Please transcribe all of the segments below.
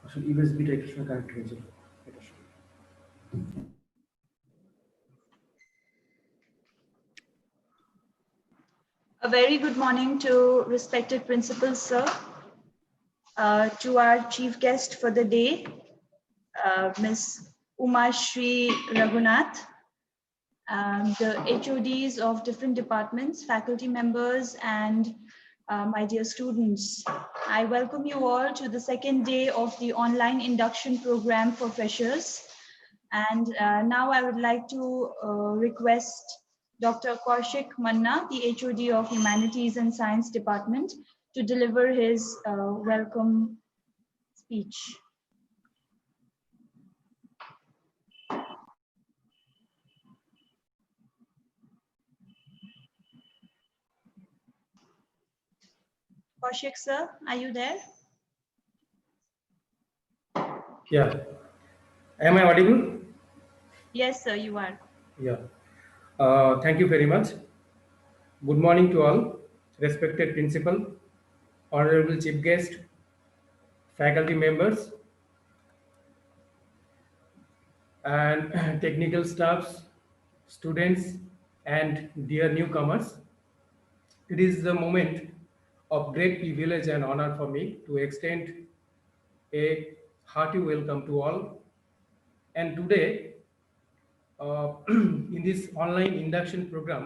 আসলে ইউএসবিটা এটার সঙ্গে কানেক্ট হয়েছিল এটার সঙ্গে। A very good morning to respected principals, sir, to our chief guest for the day, Ms. Uma Shri Raghunath, the HODs of different departments, faculty members, and my dear students. I welcome you all to the second day of the online induction program for freshers. And now I would like to request Dr. Kaushik Manna, the HOD of Humanities and Science Department, to deliver his welcome speech. Kaushik sir, are you there? Yeah. Am I audible? Yes, sir, you are. Yeah. Thank you very much. Good morning to all, respected principal, honorable chief guest, faculty members, and technical staffs, students, and dear newcomers. It is the moment of great privilege and honor for me to extend a hearty welcome to all. And today, in this online induction program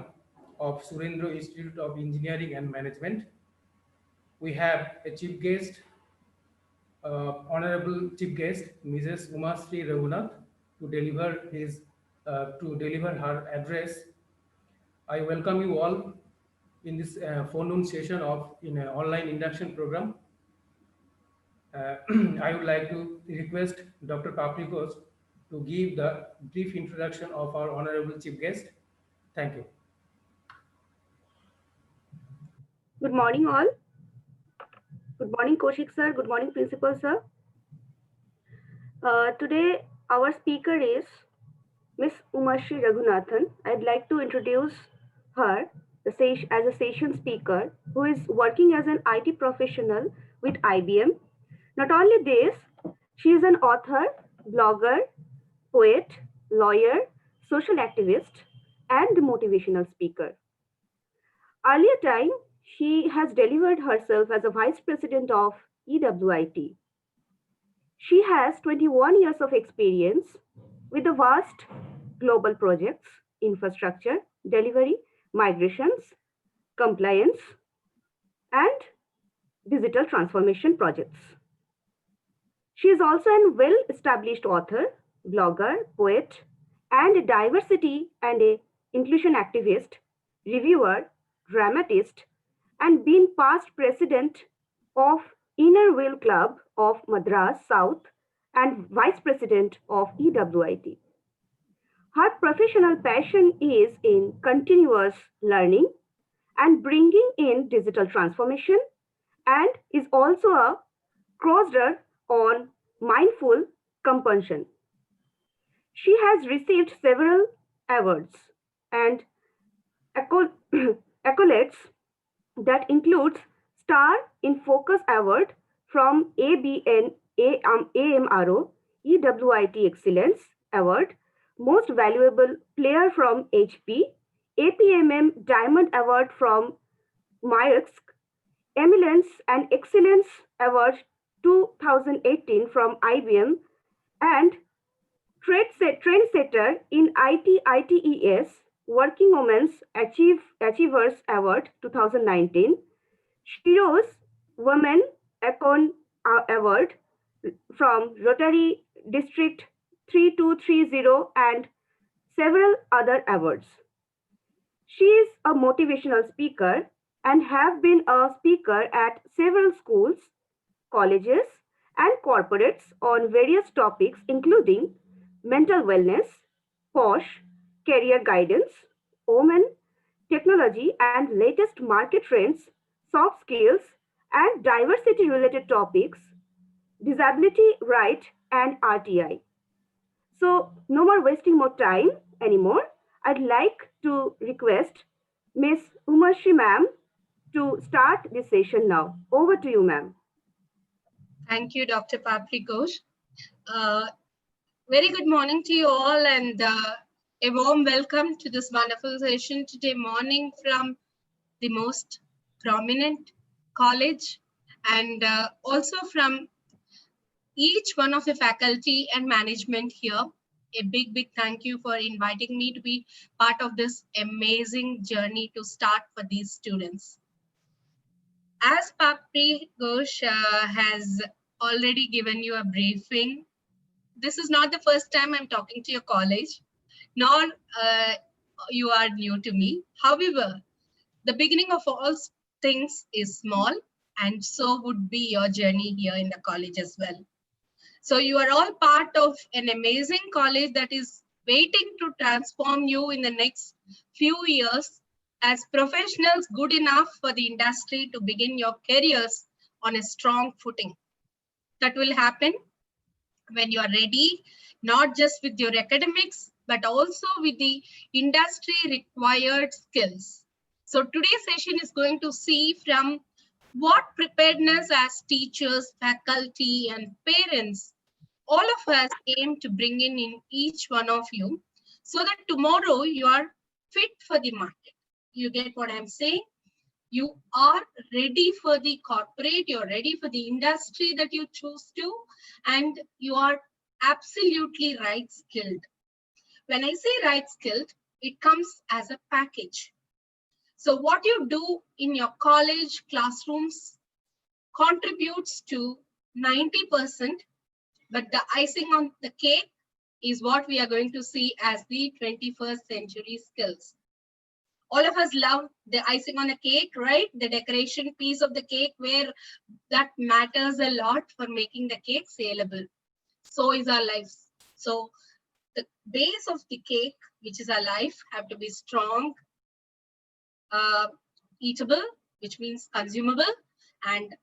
of Surendra Institute of Engineering and Management, we have a chief guest, honorable chief guest, Mrs. Uma Sri Raghunath, to deliver her address. I welcome you all in this forenoon session of in an online induction program. I would like to request Dr. Paprikos to give the brief introduction of our honorable chief guest. Thank you. Good morning, all. Good morning, Kaushik sir. Good morning, principal sir. Today, our speaker is Miss Umashri Raghunathan. I'd like to introduce her as a session speaker who is working as an IT professional with IBM. Not only this, she is an author, blogger, poet, lawyer, social activist, and motivational speaker. Earlier time, she has delivered herself as a vice president of EWIT. She has 21 years of experience with the vast global projects, infrastructure, delivery, migrations, compliance, and digital transformation projects. She is also a well-established author, blogger, poet, and a diversity and a inclusion activist, reviewer, dramatist, and been past president of Inner Wheel Club of Madras South and vice president of EWIT. Her professional passion is in continuous learning and bringing in digital transformation, and is also a crosser on mindful compulsion. She has received several awards and accolades that includes Star in Focus Award from AMRO, EWIT Excellence Award, Most Valuable Player from HP, APMM Diamond Award from Maersk, Eminence and Excellence Award 2018 from IBM, and Trendsetter in ITES Working Women's Achievers Award 2019, Shiro's Women Icon Award from Rotary District 3230, and several other awards. She is a motivational speaker and have been a speaker at several schools, colleges, and corporates on various topics including mental wellness, POSH, career guidance, women, technology and latest market trends, soft skills, and diversity related topics, disability right, and RTI. So no more wasting more time anymore. I'd like to request Miss Umashri ma'am to start this session now. Over to you, ma'am. Thank you, Dr. Papri Ghosh. Very good morning to you all, and a warm welcome to this wonderful session today morning from the most prominent college, and also from each one of the faculty and management here. A big thank you for inviting me to be part of this amazing journey to start for these students. As Papri Ghosh has already given you a briefing, this is not the first time I'm talking to your college, nor you are new to me. However, the beginning of all things is small, and so would be your journey here in the college as well. So you are all part of an amazing college that is waiting to transform you in the next few years as professionals good enough for the industry to begin your careers on a strong footing. That will happen when you are ready, not just with your academics, but also with the industry required skills. So today's session is going to see from what preparedness as teachers, faculty, and parents, all of us aim to bring in each one of you, so that tomorrow you are fit for the market. You get what I'm saying? You are ready for the corporate, you're ready for the industry that you choose to, and you are absolutely right skilled. When I say right skilled, it comes as a package. So what you do in your college classrooms contributes to 90%, but the icing on the cake is what we are going to see as the 21st century skills. All of us love the icing on the cake, right? The decoration piece of the cake, where that matters a lot for making the cake saleable. So is our lives. So the base of the cake, which is our life, have to be strong, eatable, which means consumable, and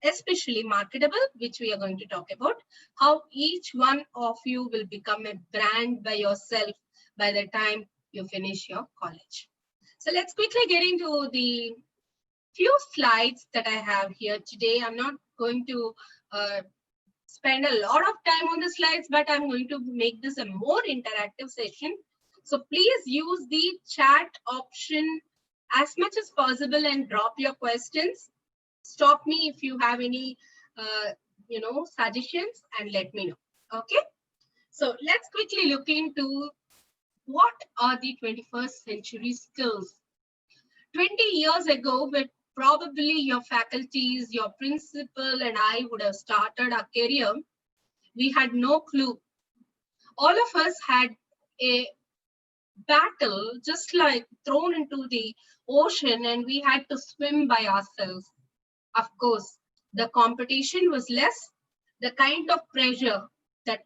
especially marketable, which we are going to talk about, how each one of you will become a brand by yourself by the time you finish your college. So let's quickly get into the few slides that I have here today. I'm not going to spend a lot of time on the slides, but I'm going to make this a more interactive session. So please use the chat option as much as possible and drop your questions. Stop me if you have any suggestions, and let me know. Okay, so let's quickly look into what are the 21st century skills. 20 years ago, when probably your faculties, your principal, and I would have started our career, we had no clue. All of us had a battle just like thrown into the ocean, and we had to swim by ourselves. Of course, the competition was less. The kind of pressure that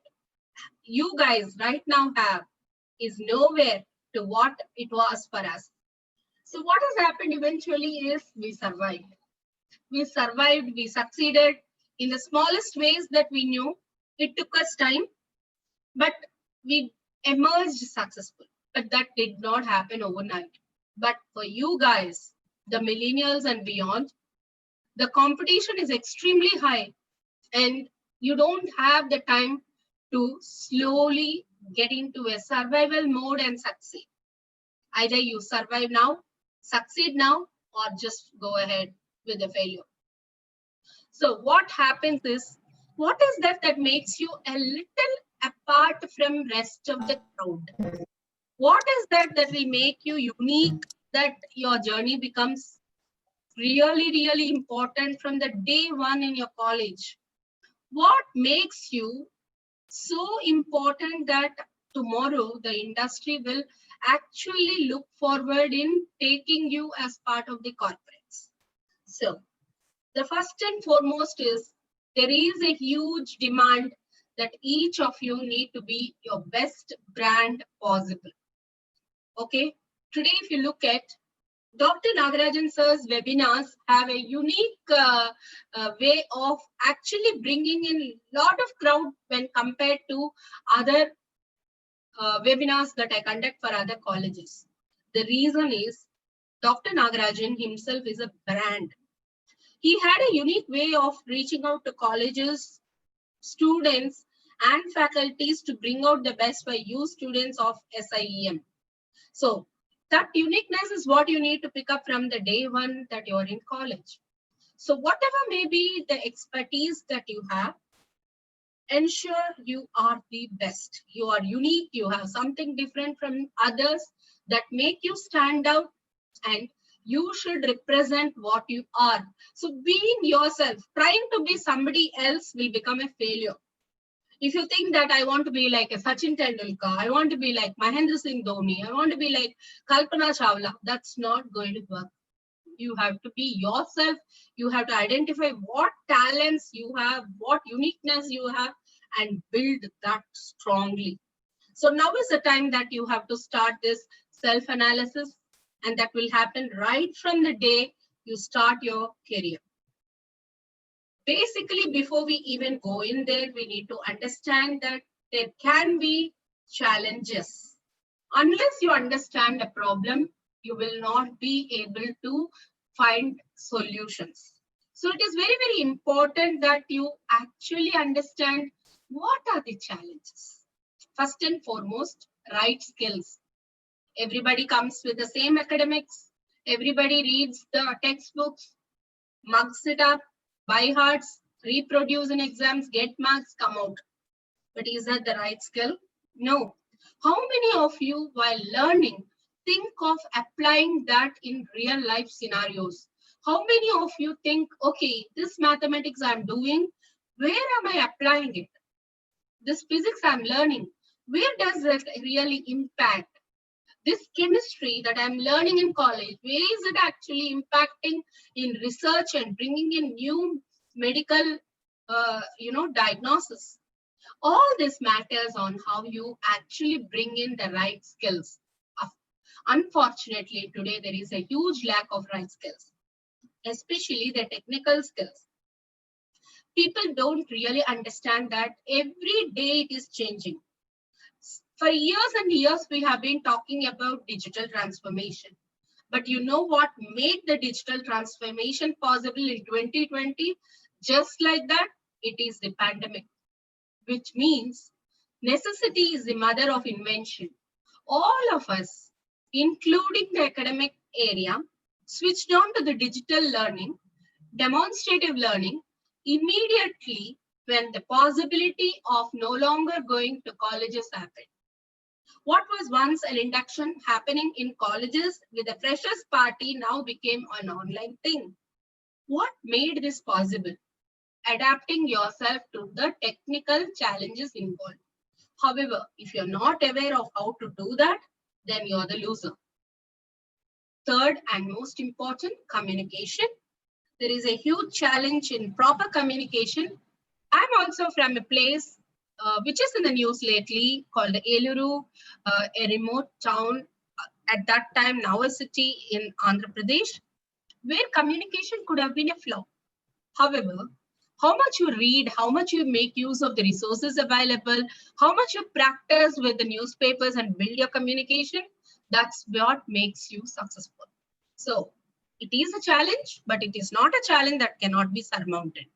you guys right now have is nowhere to what it was for us. So what has happened eventually is we survived. We survived, we succeeded in the smallest ways that we knew. It took us time, but we emerged successful. But that did not happen overnight. But for you guys, the millennials and beyond, the competition is extremely high, and you don't have the time to slowly get into a survival mode and succeed. Either you survive now, succeed now, or just go ahead with the failure. So what happens is, what is that makes you a little apart from rest of the crowd? What is that will make you unique, that your journey becomes really important from the day one in your college? What makes you so important that tomorrow the industry will actually look forward in taking you as part of the corporates? So the first and foremost is, there is a huge demand that each of you need to be your best brand possible. Okay, today if you look at Dr. Nagarajan sir's webinars have a unique way of actually bringing in a lot of crowd when compared to other webinars that I conduct for other colleges. The reason is Dr. Nagarajan himself is a brand. He had a unique way of reaching out to colleges, students, and faculties to bring out the best for you students of SIEM. So that uniqueness is what you need to pick up from the day one that you're in college. So whatever may be the expertise that you have, ensure you are the best. You are unique. You have something different from others that make you stand out, and you should represent what you are. So being yourself, trying to be somebody else will become a failure. If you think that I want to be like a Sachin Tendulkar, I want to be like Mahendra Singh Dhoni, I want to be like Kalpana Chawla, that's not going to work. You have to be yourself. You have to identify what talents you have, what uniqueness you have, and build that strongly. So now is the time that you have to start this self-analysis, and that will happen right from the day you start your career. Basically, before we even go in there, we need to understand that there can be challenges. Unless you understand the problem, you will not be able to find solutions. So it is very, very important that you actually understand what are the challenges. First and foremost, right skills. Everybody comes with the same academics. Everybody reads the textbooks, mugs it up, by hearts, reproduce in exams, get marks, come out. But is that the right skill? No. How many of you, while learning, think of applying that in real life scenarios? How many of you think, okay, this mathematics I'm doing, where am I applying it? This physics I'm learning, where does it really impact? This chemistry that I'm learning in college, where is it actually impacting in research and bringing in new medical, diagnosis? All this matters on how you actually bring in the right skills. Unfortunately, today there is a huge lack of right skills, especially the technical skills. People don't really understand that every day it is changing. For years and years, we have been talking about digital transformation. But you know what made the digital transformation possible in 2020? Just like that, it is the pandemic, which means necessity is the mother of invention. All of us, including the academic area, switched on to the digital learning, demonstrative learning, immediately when the possibility of no longer going to colleges happened. What was once an induction happening in colleges with a freshers party now became an online thing. What made this possible? Adapting yourself to the technical challenges involved. However, if you're not aware of how to do that, then you're the loser. Third and most important, communication. There is a huge challenge in proper communication. I'm also from a place which is in the news lately called Eluru, a remote town at that time, now a city in Andhra Pradesh, where communication could have been a flaw. However, how much you read, how much you make use of the resources available, how much you practice with the newspapers and build your communication, that's what makes you successful. So it is a challenge, but it is not a challenge that cannot be surmounted.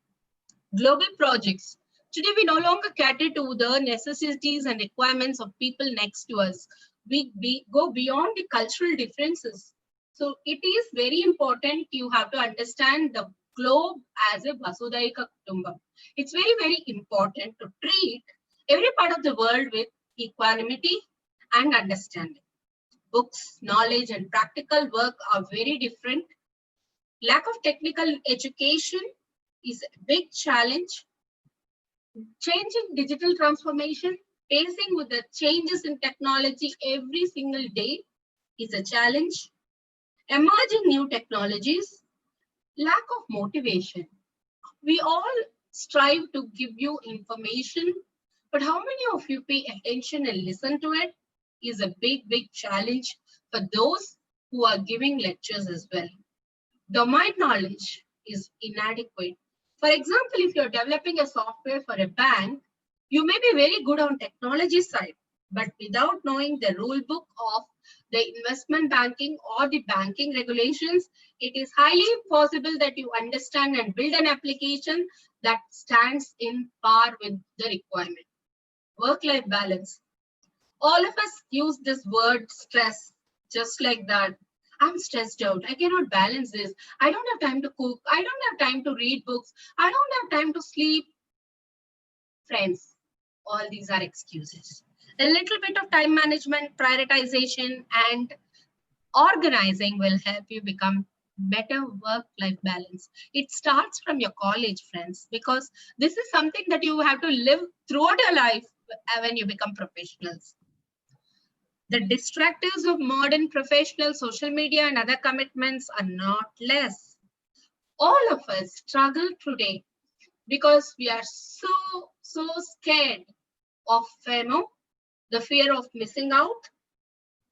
Global projects. Today, we no longer cater to the necessities and requirements of people next to us. We go beyond the cultural differences. So it is very important you have to understand the globe as a Vasudhaika Kutumbam. It's very, very important to treat every part of the world with equanimity and understanding. Books, knowledge, and practical work are very different. Lack of technical education is a big challenge. Changing digital transformation, facing with the changes in technology every single day is a challenge. Emerging new technologies, lack of motivation. We all strive to give you information, but how many of you pay attention and listen to it is a big, big challenge for those who are giving lectures as well. Domain knowledge is inadequate. For example, if you're developing a software for a bank, you may be very good on technology side, but without knowing the rule book of the investment banking or the banking regulations, it is highly possible that you understand and build an application that stands in par with the requirement. Work-life balance. All of us use this word stress just like that. I'm stressed out. I cannot balance this. I don't have time to cook. I don't have time to read books. I don't have time to sleep. Friends, all these are excuses. A little bit of time management, prioritization, and organizing will help you become better work-life balance. It starts from your college, friends, because this is something that you have to live throughout your life when you become professionals. The distractors of modern professional social media and other commitments are not less. All of us struggle today because we are so scared of FOMO, the fear of missing out,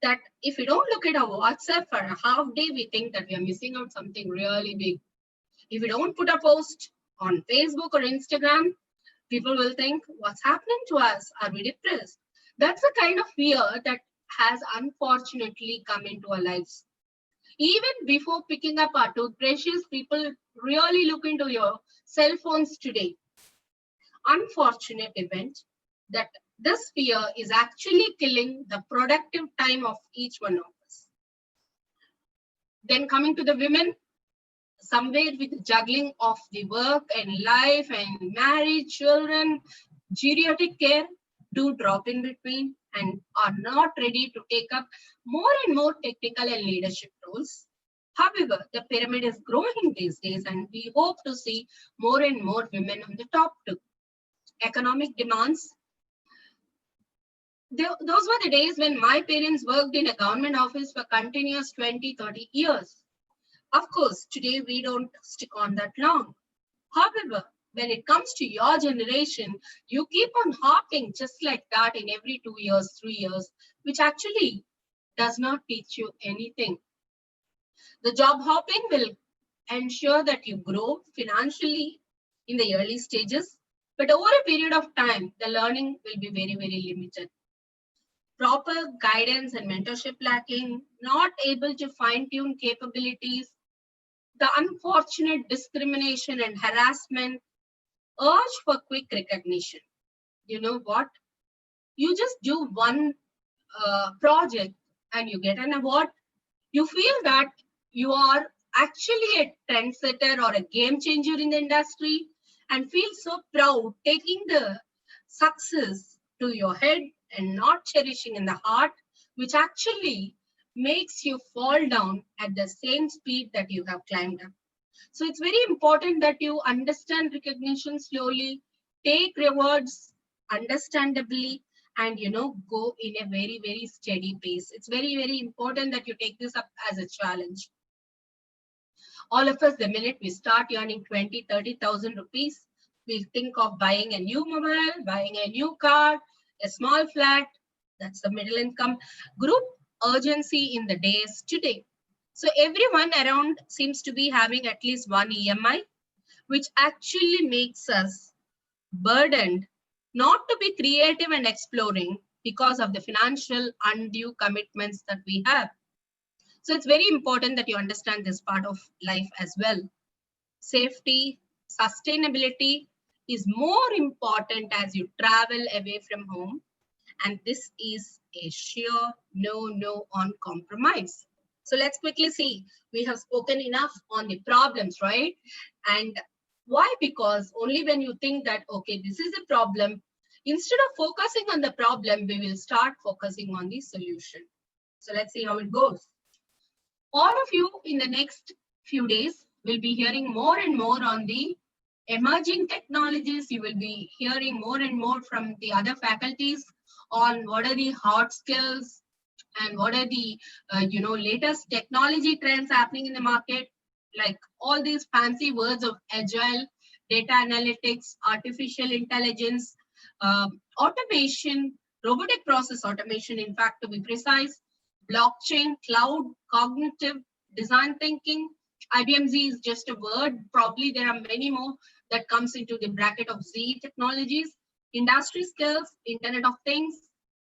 that if we don't look at our WhatsApp for a half day, we think that we are missing out something really big. If we don't put a post on Facebook or Instagram, people will think, what's happening to us? Are we depressed? That's the kind of fear that has unfortunately come into our lives. Even before picking up our toothbrushes, people really look into your cell phones today. Unfortunate event that this fear is actually killing the productive time of each one of us. Then coming to the women, somewhere with the juggling of the work and life and marriage, children, geriatric care, do drop in between and are not ready to take up more and more technical and leadership roles. However, the pyramid is growing these days and we hope to see more and more women on the top too. Economic demands. Those were the days when my parents worked in a government office for continuous 20, 30 years. Of course, today we don't stick on that long. However, when it comes to your generation, you keep on hopping just like that in every 2 years, 3 years, which actually does not teach you anything. The job hopping will ensure that you grow financially in the early stages, but over a period of time, the learning will be very, very limited. Proper guidance and mentorship lacking, not able to fine-tune capabilities, the unfortunate discrimination and harassment, urge for quick recognition. You know what? You just do one project and you get an award. You feel that you are actually a trendsetter or a game changer in the industry and feel so proud taking the success to your head and not cherishing in the heart, which actually makes you fall down at the same speed that you have climbed up. So it's very important that you understand recognition slowly, take rewards understandably, and go in a very, very steady pace. It's very, very important that you take this up as a challenge. All of us, the minute we start earning 20, 30,000 rupees, we think of buying a new mobile, buying a new car, a small flat. That's the middle income group urgency in the days today. So everyone around seems to be having at least one EMI, which actually makes us burdened not to be creative and exploring because of the financial undue commitments that we have. So it's very important that you understand this part of life as well. Safety, sustainability is more important as you travel away from home. And this is a sheer no on compromise. So let's quickly see. We have spoken enough on the problems, right? And why? Because only when you think that, okay, this is a problem, instead of focusing on the problem, we will start focusing on the solution. So let's see how it goes. All of you in the next few days will be hearing more and more on the emerging technologies. You will be hearing more and more from the other faculties on what are the hot skills and what are the latest technology trends happening in the market, like all these fancy words of agile, data analytics, artificial intelligence, automation, robotic process automation, in fact, to be precise, blockchain, cloud, cognitive, design thinking. IBM Z is just a word. Probably there are many more that comes into the bracket of Z technologies, industry skills, Internet of Things,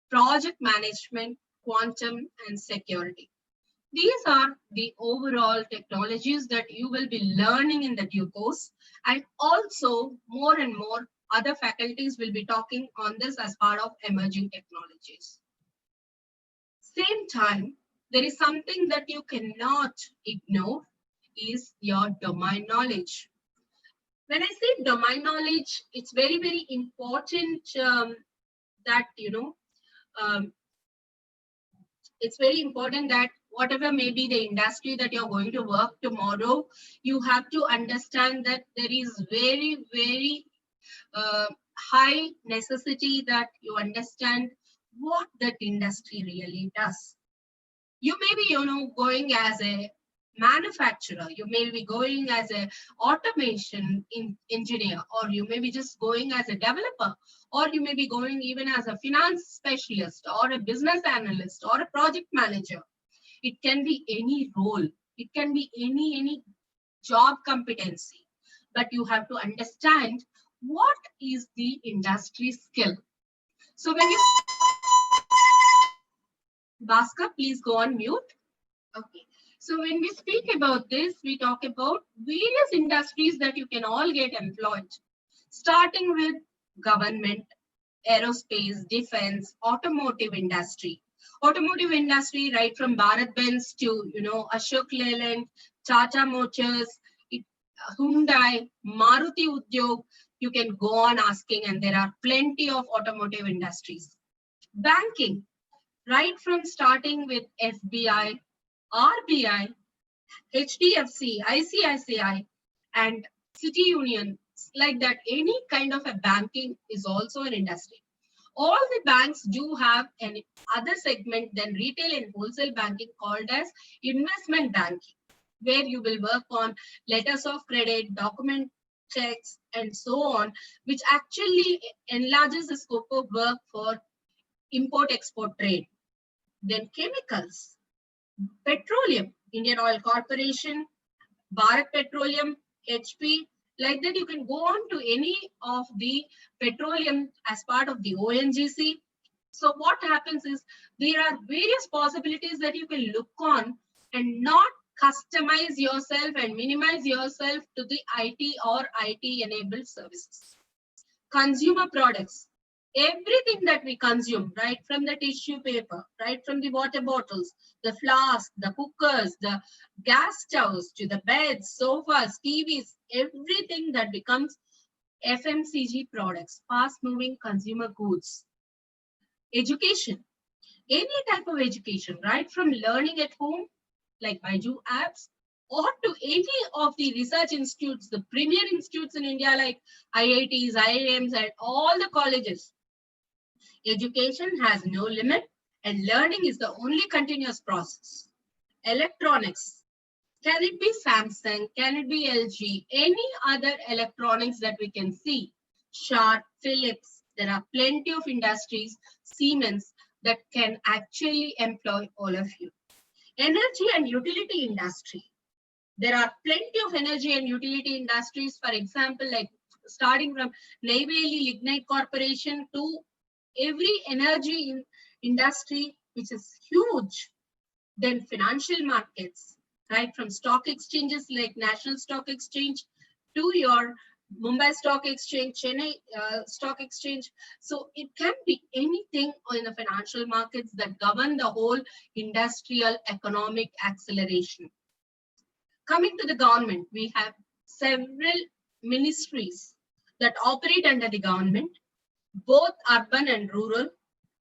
project management, quantum, and security. These are the overall technologies that you will be learning in the due course, and also more and more other faculties will be talking on this as part of emerging technologies. Same time, there is something that you cannot ignore is your domain knowledge. When I say domain knowledge, it's very, very important that, um, it's very important that whatever may be the industry that you're going to work tomorrow, you have to understand that there is very, very high necessity that you understand what that industry really does. You may be, going as a manufacturer, you may be going as a automation engineer, or you may be just going as a developer, or you may be going even as a finance specialist or a business analyst or a project manager. It can be any role, it can be any job competency, but you have to understand what is the industry skill. So when you Bhaskar, please go on mute. Okay. So when we speak about this, we talk about various industries that you can all get employed, starting with government, aerospace, defense, automotive industry. Automotive industry, right from Bharat Benz to, Ashok Leyland, Tata Motors, Hyundai, Maruti Udyog, you can go on asking, and there are plenty of automotive industries. Banking, right from starting with FBI, RBI, HDFC, ICICI, and City Union, like that, any kind of a banking is also an industry. All the banks do have an other segment than retail and wholesale banking called as investment banking, where you will work on letters of credit, document checks, and so on, which actually enlarges the scope of work for import-export trade. Then chemicals, petroleum, Indian Oil Corporation, Bharat Petroleum, HP, like that you can go on to any of the petroleum as part of the ONGC. So what happens is there are various possibilities that you can look on and not customize yourself and minimize yourself to the IT or IT enabled services. Consumer products, everything that we consume, right from the tissue paper, right from the water bottles, the flasks, the cookers, the gas stoves, to the beds, sofas, TVs, everything that becomes FMCG products, fast moving consumer goods. Education, any type of education, right from learning at home, like Baiju apps, or to any of the research institutes, the premier institutes in India, like IITs, IIMs, and all the colleges. Education has no limit, and learning is the only continuous process. Electronics, can it be Samsung, can it be LG, any other electronics that we can see, Sharp, Philips, there are plenty of industries, Siemens, that can actually employ all of you. Energy and utility industry, there are plenty of energy and utility industries, for example, like starting from Neyveli Lignite Corporation to every energy industry, which is huge. Then financial markets, right from stock exchanges like National Stock Exchange to your Mumbai Stock Exchange, Chennai Stock Exchange. So it can be anything in the financial markets that govern the whole industrial economic acceleration. Coming to the government, we have several ministries that operate under the government, both urban and rural.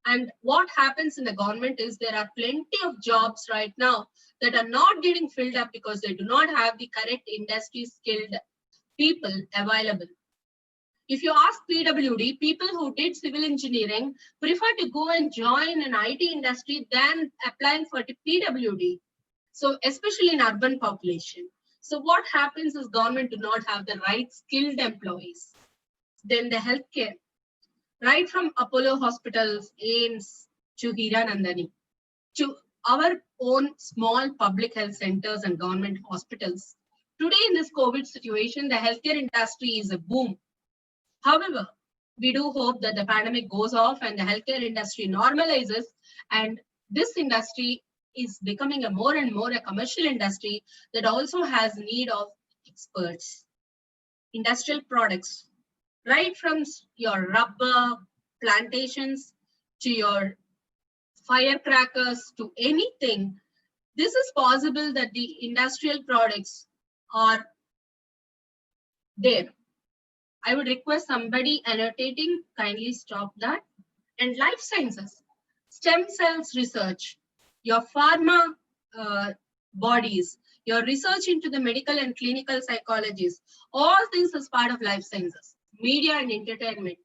And what happens in the government is there are plenty of jobs right now that are not getting filled up because they do not have the correct industry skilled people available. If you ask PWD, people who did civil engineering prefer to go and join an IT industry than applying for the PWD. So especially in urban population. So what happens is government do not have the right skilled employees. Then the healthcare, right from Apollo hospitals, AIMS to Hiranandani, to our own small public health centers and government hospitals. Today in this COVID situation, the healthcare industry is a boom. However, we do hope that the pandemic goes off and the healthcare industry normalizes and this industry is becoming a more and more a commercial industry that also has need of experts. Industrial products, right from your rubber plantations to your firecrackers to anything, this is possible that the industrial products are there. I would request somebody annotating, kindly stop that. And life sciences, stem cells research, your pharma bodies, your research into the medical and clinical psychologies, all things as part of life sciences, media and entertainment,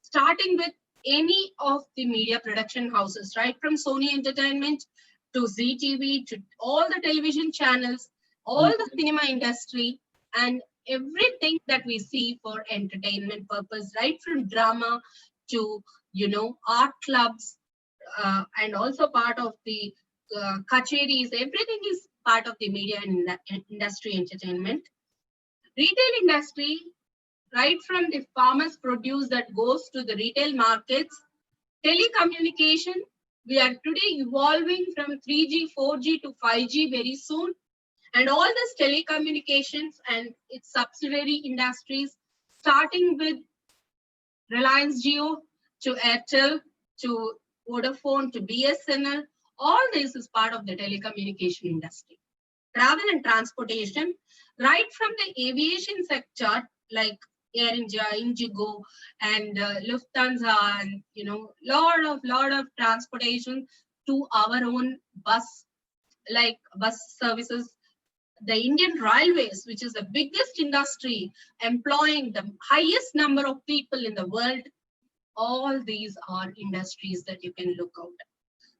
starting with any of the media production houses, right from Sony Entertainment to ZTV to all the television channels, all the cinema industry, and everything that we see for entertainment purpose, right from drama to art clubs, and also part of the kacheris. Everything is part of the media and industry entertainment. Retail industry, right from the farmers produce that goes to the retail markets. Telecommunication, we are today evolving from 3G, 4G to 5G very soon. And all this telecommunications and its subsidiary industries, starting with Reliance Jio to Airtel to Vodafone to BSNL, all this is part of the telecommunication industry. Travel and transportation, right from the aviation sector like Air India, Indigo, and Lufthansa, and lot of transportation to our own bus services. The Indian Railways, which is the biggest industry employing the highest number of people in the world, all these are industries that you can look out.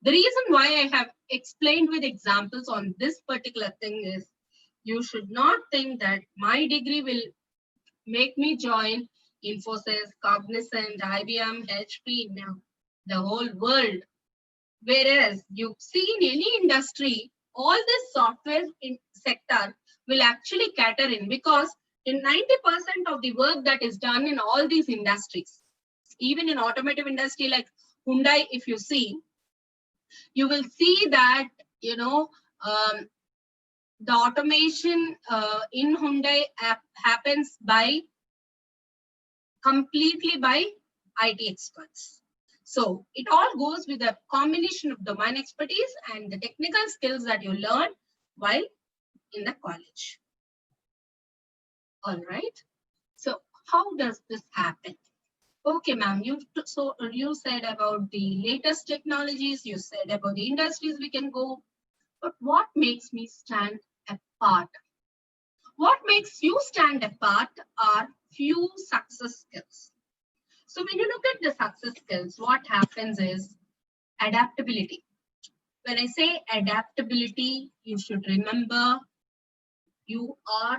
The reason why I have explained with examples on this particular thing is you should not think that my degree will make me join Infosys, Cognizant, IBM, HP, now the whole world. Whereas you see in any industry, all this software sector will actually cater in, because in 90% of the work that is done in all these industries, even in automotive industry like Hyundai, if you see, you will see that the automation in Hyundai happens completely by IT experts. So it all goes with a combination of domain expertise and the technical skills that you learn while in the college. All right. So how does this happen? Okay, ma'am, you said about the latest technologies, you said about the industries we can go, but what makes me stand apart? What makes you stand apart are few success skills. So when you look at the success skills, what happens is adaptability. When I say adaptability, you should remember you are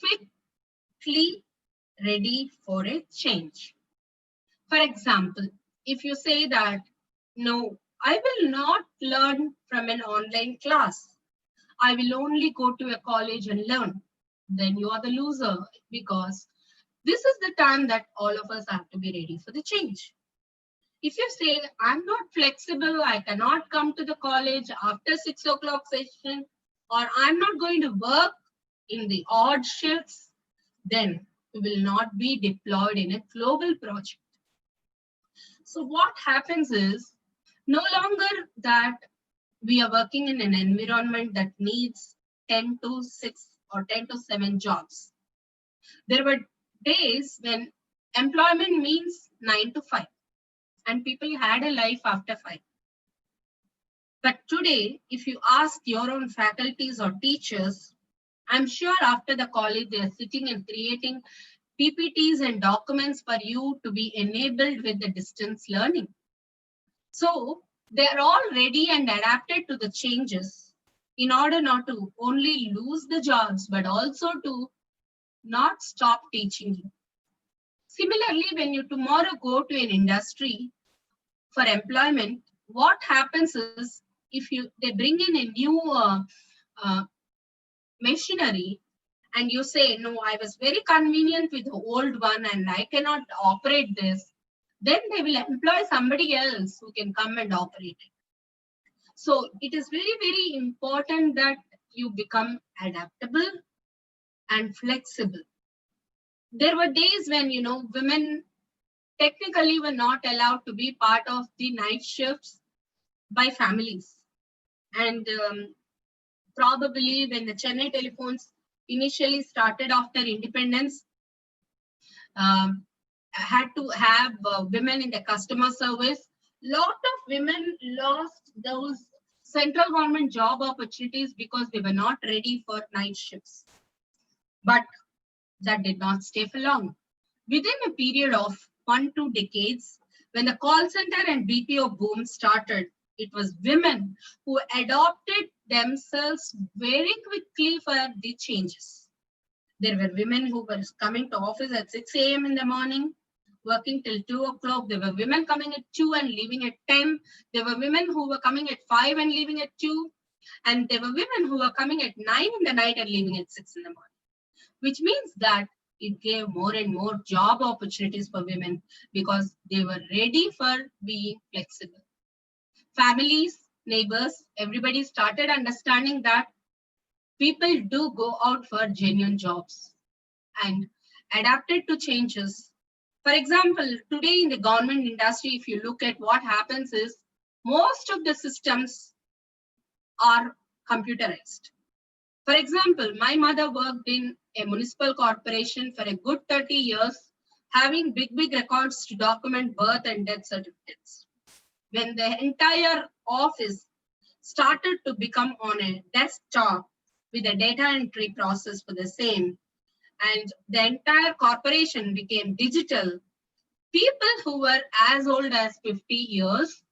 quickly ready for a change. For example, if you say that, no, I will not learn from an online class, I will only go to a college and learn, then you are the loser, because this is the time that all of us have to be ready for the change. If you say, I'm not flexible, I cannot come to the college after 6 o'clock session, or I'm not going to work in the odd shifts, then you will not be deployed in a global project. So what happens is, no longer that we are working in an environment that needs 10 to 6 or 10 to 7 jobs. There were days when employment means 9 to 5 and people had a life after 5. But today, if you ask your own faculties or teachers, I'm sure after the college, they are sitting and creating PPTs and documents for you to be enabled with the distance learning. So they are all ready and adapted to the changes in order not to only lose the jobs, but also to not stop teaching you. Similarly, when you tomorrow go to an industry for employment, what happens is if they bring in a new machinery and you say, no, I was very convenient with the old one and I cannot operate this, then they will employ somebody else who can come and operate it. So it is very, very important that you become adaptable and flexible. There were days when, women technically were not allowed to be part of the night shifts by families. And probably when the Chennai telephones initially started after independence, had to have women in the customer service. Lot of women lost those central government job opportunities because they were not ready for night shifts. But that did not stay for long. Within a period of 1-2 decades, when the call center and BPO boom started, it was women who adopted themselves very quickly for the changes. There were women who were coming to office at 6 a.m. in the morning, working till 2 o'clock. There were women coming at 2 and leaving at 10. There were women who were coming at 5 and leaving at 2. And there were women who were coming at 9 in the night and leaving at 6 in the morning, which means that it gave more and more job opportunities for women because they were ready for being flexible. Families, neighbors, everybody started understanding that people do go out for genuine jobs and adapted to changes. For example, today in the government industry, if you look at what happens is most of the systems are computerized. For example, my mother worked in a municipal corporation for a good 30 years, having big records to document birth and death certificates. When the entire office started to become on a desktop with a data entry process for the same, and the entire corporation became digital, people who were as old as 50 years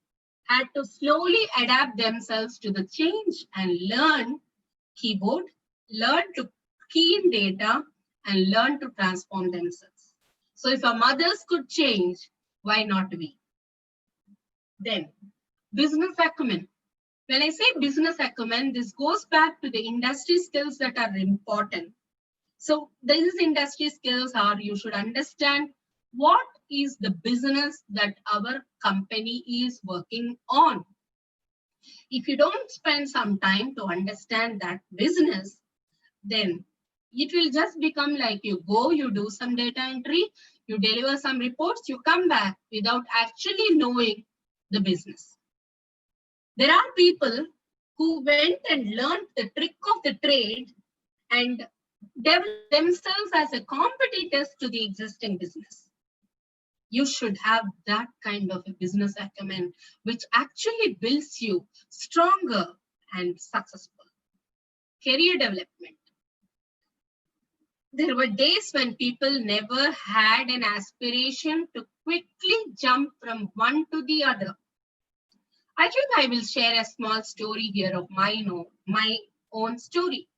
had to slowly adapt themselves to the change and learn keyboard, learn to key in data, and learn to transform themselves. So if our mothers could change, why not we? Then, business acumen. When I say business acumen, this goes back to the industry skills that are important. So these industry skills are, you should understand what is the business that our company is working on. If you don't spend some time to understand that business, then it will just become like you go, you do some data entry, you deliver some reports, you come back without actually knowing the business. There are people who went and learned the trick of the trade and developed themselves as a competitors to the existing business. You should have that kind of a business acumen, which actually builds you stronger and successful. Career development. There were days when people never had an aspiration to quickly jump from one to the other. I think I will share a small story here of my own story.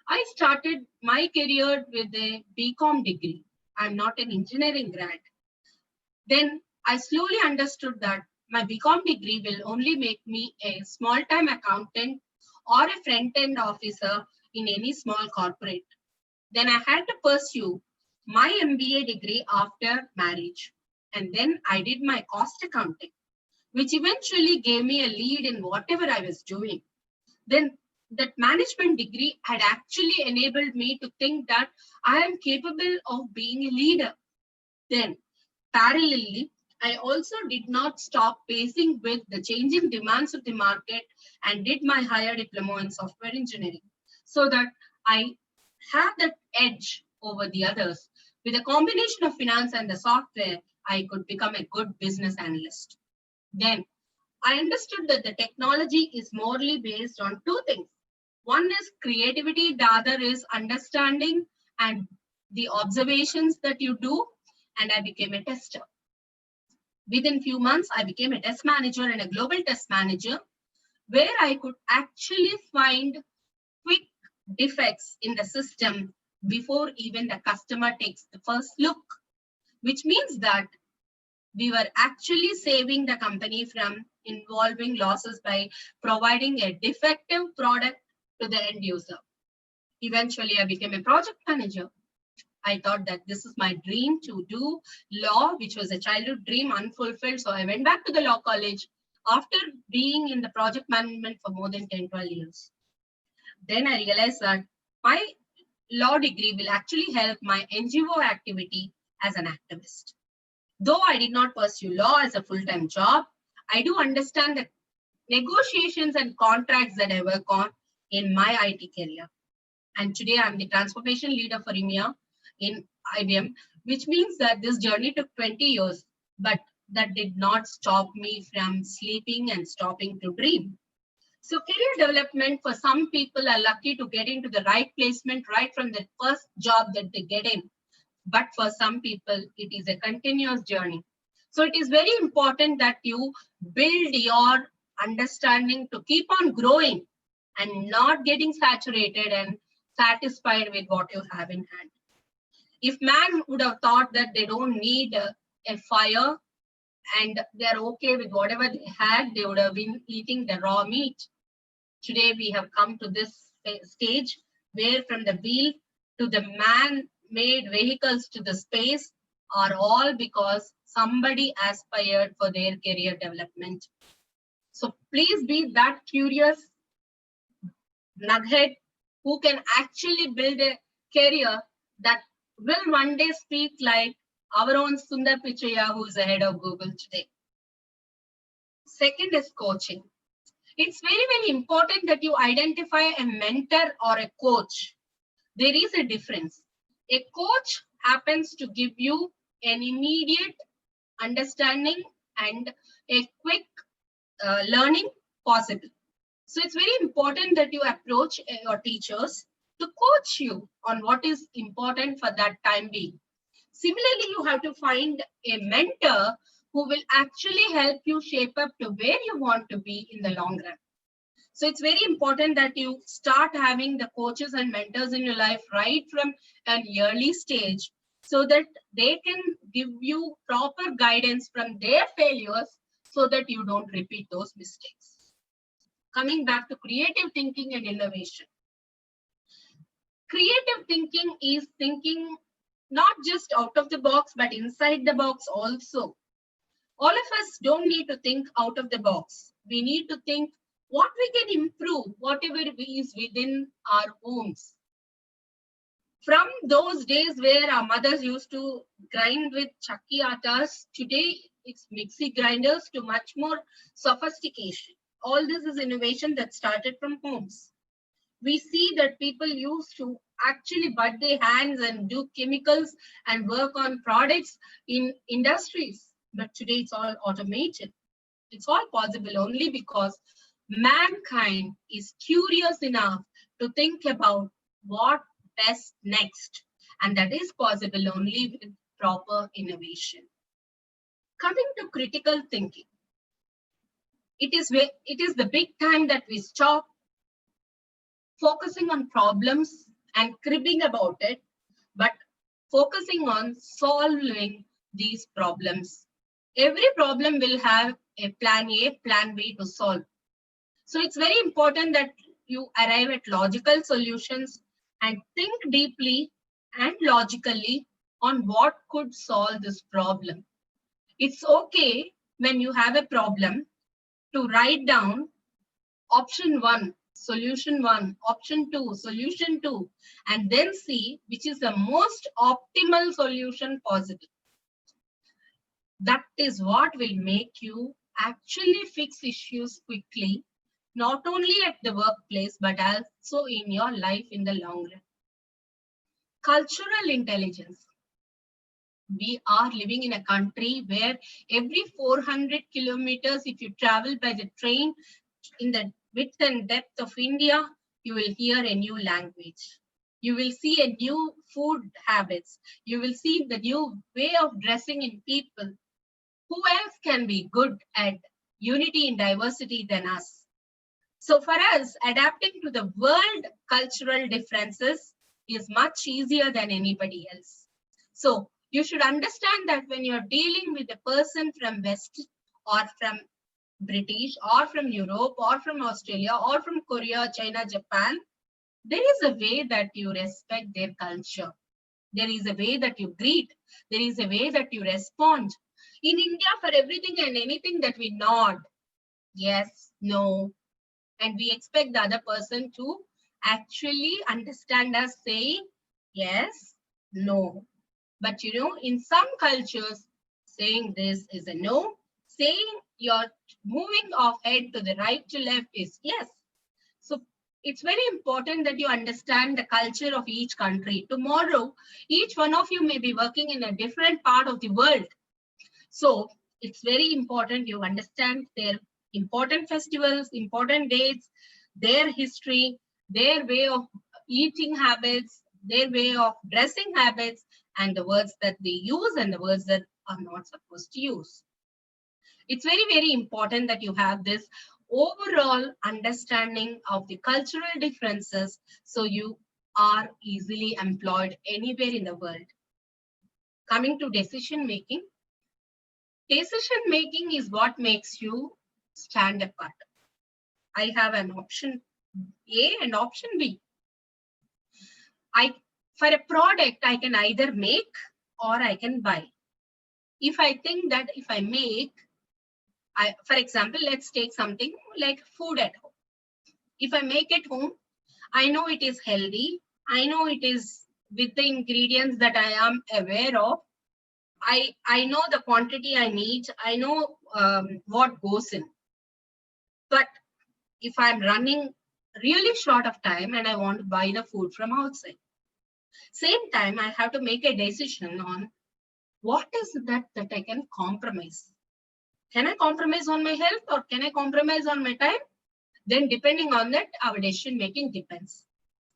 I started my career with a BCom degree. I'm not an engineering grad. Then I slowly understood that my BCom degree will only make me a small-time accountant or a front-end officer in any small corporate. Then I had to pursue my MBA degree after marriage. And then I did my cost accounting, which eventually gave me a lead in whatever I was doing. Then that management degree had actually enabled me to think that I am capable of being a leader. Then parallelly, I also did not stop pacing with the changing demands of the market and did my higher diploma in software engineering so that I have that edge over the others. With a combination of finance and the software, I could become a good business analyst. Then I understood that the technology is morely based on two things. One is creativity, the other is understanding and the observations that you do, and I became a tester. Within few months, I became a test manager and a global test manager, where I could actually find quick defects in the system before even the customer takes the first look, which means that we were actually saving the company from involving losses by providing a defective product to the end user. Eventually, I became a project manager. I thought that this is my dream to do law, which was a childhood dream unfulfilled. So I went back to the law college. after being in the project management for more than 10-12 years. Then I realized that my law degree will actually help my NGO activity as an activist. Though I did not pursue law as a full-time job, I do understand the negotiations and contracts that I work on in my IT career. And today I'm the transformation leader for EMEA in IBM, which means that this journey took 20 years, but that did not stop me from sleeping and stopping to dream. So career development for some people are lucky to get into the right placement right from the first job that they get in. But for some people, it is a continuous journey. So it is very important that you build your understanding to keep on growing and not getting saturated and satisfied with what you have in hand. If man would have thought that they don't need a fire and they're okay with whatever they had, they would have been eating the raw meat. Today, we have come to this stage where from the wheel to the man-made vehicles to the space are all because somebody aspired for their career development. So please be that curious nugget who can actually build a career that will one day speak like our own Sundar Pichaiya, who is the head of Google today. Second is coaching. It's very, very important that you identify a mentor or a coach. There is a difference. A coach happens to give you an immediate understanding and a quick learning possible. So it's very important that you approach your teachers to coach you on what is important for that time being. Similarly, you have to find a mentor who will actually help you shape up to where you want to be in the long run. So it's very important that you start having the coaches and mentors in your life right from an early stage so that they can give you proper guidance from their failures so that you don't repeat those mistakes. Coming back to creative thinking and innovation. Creative thinking is thinking not just out of the box, but inside the box also. All of us don't need to think out of the box. We need to think what we can improve, whatever is within our homes. From those days where our mothers used to grind with chakki attas, today it's mixie grinders to much more sophistication. All this is innovation that started from homes. We see that people used to actually bud their hands and do chemicals and work on products in industries. But today it's all automated. It's all possible only because mankind is curious enough to think about what best next. And that is possible only with proper innovation. Coming to critical thinking. It is the big time that we stop focusing on problems and cribbing about it, but focusing on solving these problems. Every problem will have a plan A, plan B to solve. So it's very important that you arrive at logical solutions and think deeply and logically on what could solve this problem. It's okay when you have a problem to write down option 1, solution 1, option 2, solution 2, and then see which is the most optimal solution possible. That is what will make you actually fix issues quickly, not only at the workplace, but also in your life in the long run. Cultural intelligence. We are living in a country where every 400 kilometers, if you travel by the train in the width and depth of India, you will hear a new language. You will see a new food habits. You will see the new way of dressing in people. Who else can be good at unity in diversity than us? So for us, adapting to the world cultural differences is much easier than anybody else. So you should understand that when you're dealing with a person from West or from British or from Europe or from Australia or from Korea, China, Japan, there is a way that you respect their culture. There is a way that you greet. There is a way that you respond. In India, for everything and anything that we nod, yes, no. And we expect the other person to actually understand us saying yes, no. But in some cultures, saying this is a no. Saying you're moving off head to the right to left is yes. So it's very important that you understand the culture of each country. Tomorrow, each one of you may be working in a different part of the world. So it's very important you understand their important festivals, important dates, their history, their way of eating habits, their way of dressing habits, and the words that they use and the words that are not supposed to use. It's very, very important that you have this overall understanding of the cultural differences so you are easily employed anywhere in the world. Coming to decision making is what makes you stand apart. I have an option A and option B. For a product, I can either make or I can buy. If I think that if I make, for example, let's take something like food at home. If I make it home, I know it is healthy. I know it is with the ingredients that I am aware of. I know the quantity I need. I know what goes in. But if I'm running really short of time and I want to buy the food from outside, same time I have to make a decision on what is that I can compromise. Can I compromise on my health or can I compromise on my time? Then depending on that, our decision making depends.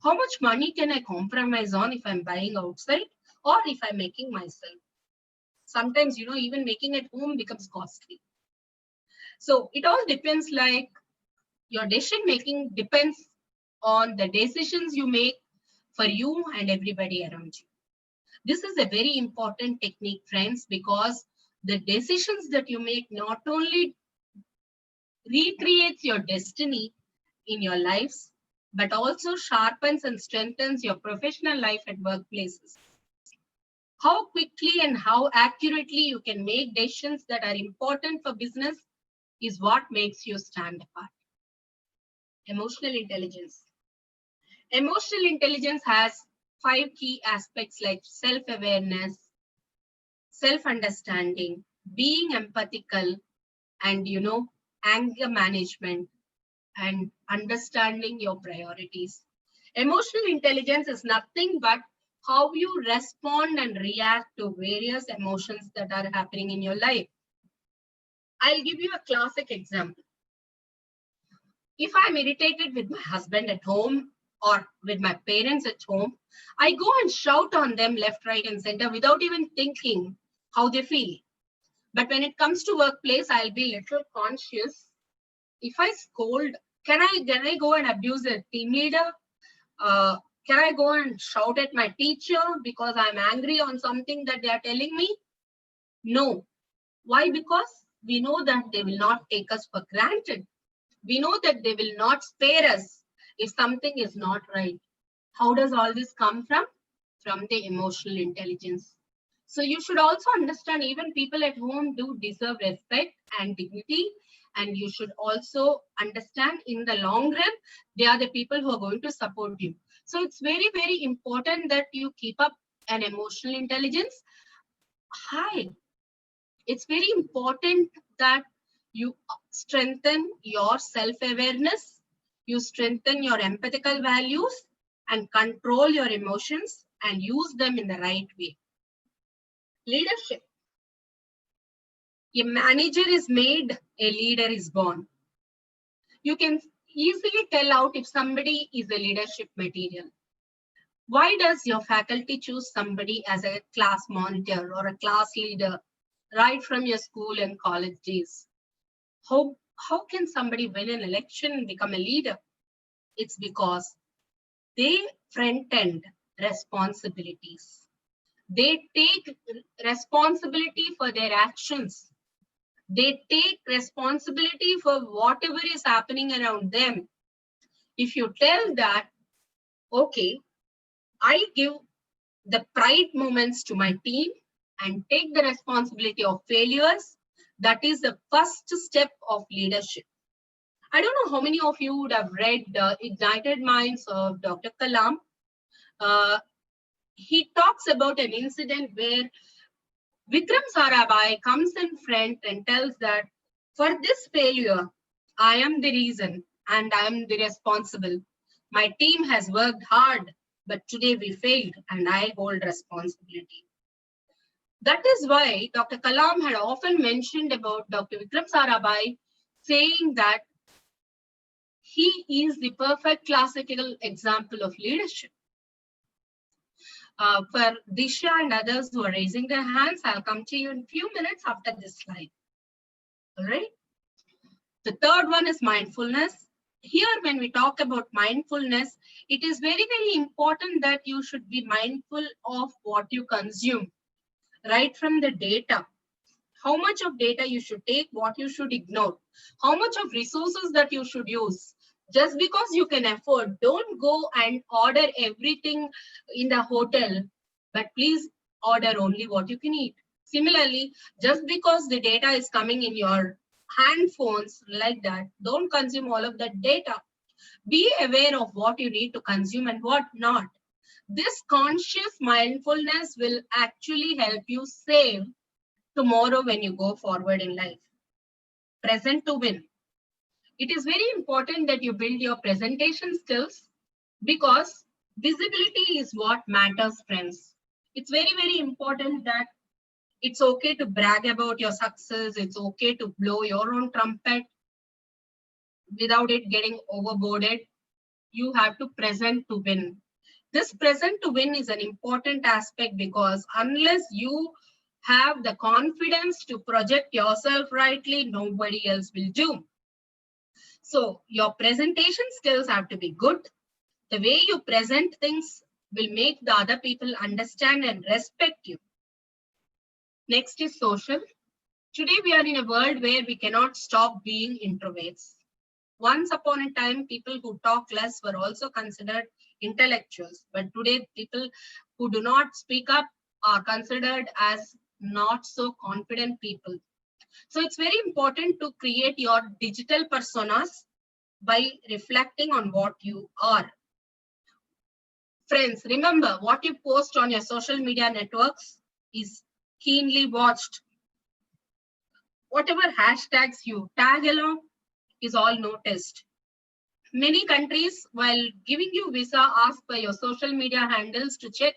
How much money can I compromise on if I'm buying outside or if I'm making myself? Sometimes, even making at home becomes costly. So it all depends, like your decision making depends on the decisions you make for you and everybody around you. This is a very important technique, friends, because the decisions that you make not only recreates your destiny in your lives, but also sharpens and strengthens your professional life at workplaces. How quickly and how accurately you can make decisions that are important for business is what makes you stand apart. Emotional intelligence. Emotional intelligence has 5 key aspects like self-awareness, self-understanding, being empathical, and anger management, and understanding your priorities. Emotional intelligence is nothing but how you respond and react to various emotions that are happening in your life. I'll give you a classic example. If I'm irritated with my husband at home or with my parents at home, I go and shout on them left, right, and center without even thinking how they feel. But when it comes to workplace, I'll be a little conscious. If I scold, can I go and abuse a team leader? Can I go and shout at my teacher because I'm angry on something that they are telling me? No. Why? Because we know that they will not take us for granted. We know that they will not spare us if something is not right. How does all this come from? From the emotional intelligence. So you should also understand even people at home do deserve respect and dignity. And you should also understand in the long run, they are the people who are going to support you. So it's very, very important that you keep up an emotional intelligence high. It's very important that you strengthen your self-awareness, you strengthen your empathical values and control your emotions and use them in the right way. Leadership. A manager is made, a leader is born. You can easily tell out if somebody is a leadership material. Why does your faculty choose somebody as a class monitor or a class leader right from your school and college days? How can somebody win an election and become a leader? It's because they front-end responsibilities. They take responsibility for their actions. They take responsibility for whatever is happening around them. If you tell that, okay, I give the pride moments to my team and take the responsibility of failures, that is the first step of leadership. I don't know how many of you would have read Ignited Minds of Dr. Kalam. He talks about an incident where Vikram Sarabhai comes in front and tells that for this failure, I am the reason and I am the responsible. My team has worked hard, but today we failed and I hold responsibility. That is why Dr. Kalam had often mentioned about Dr. Vikram Sarabhai, saying that he is the perfect classical example of leadership. For Disha and others who are raising their hands, I'll come to you in a few minutes after this slide. All right. The third one is mindfulness. Here, when we talk about mindfulness, it is very, very important that you should be mindful of what you consume, right from the data. How much of data you should take, what you should ignore, how much of resources that you should use. Just because you can afford, don't go and order everything in the hotel, but please order only what you can eat. Similarly, just because the data is coming in your hand phones like that, don't consume all of that data. Be aware of what you need to consume and what not. This conscious mindfulness will actually help you save tomorrow when you go forward in life. Present to win. It is very important that you build your presentation skills because visibility is what matters, friends. It's very, very important that it's okay to brag about your success. It's okay to blow your own trumpet without it getting overboarded. You have to present to win. This present to win is an important aspect because unless you have the confidence to project yourself rightly, nobody else will do. So your presentation skills have to be good. The way you present things will make the other people understand and respect you. Next is social. Today we are in a world where we cannot stop being introverts. Once upon a time, people who talk less were also considered intellectuals, but today people who do not speak up are considered as not so confident people. So it's very important to create your digital personas by reflecting on what you are. Friends, remember what you post on your social media networks is keenly watched. Whatever hashtags you tag along is all noticed. Many countries, while giving you visa, ask for your social media handles to check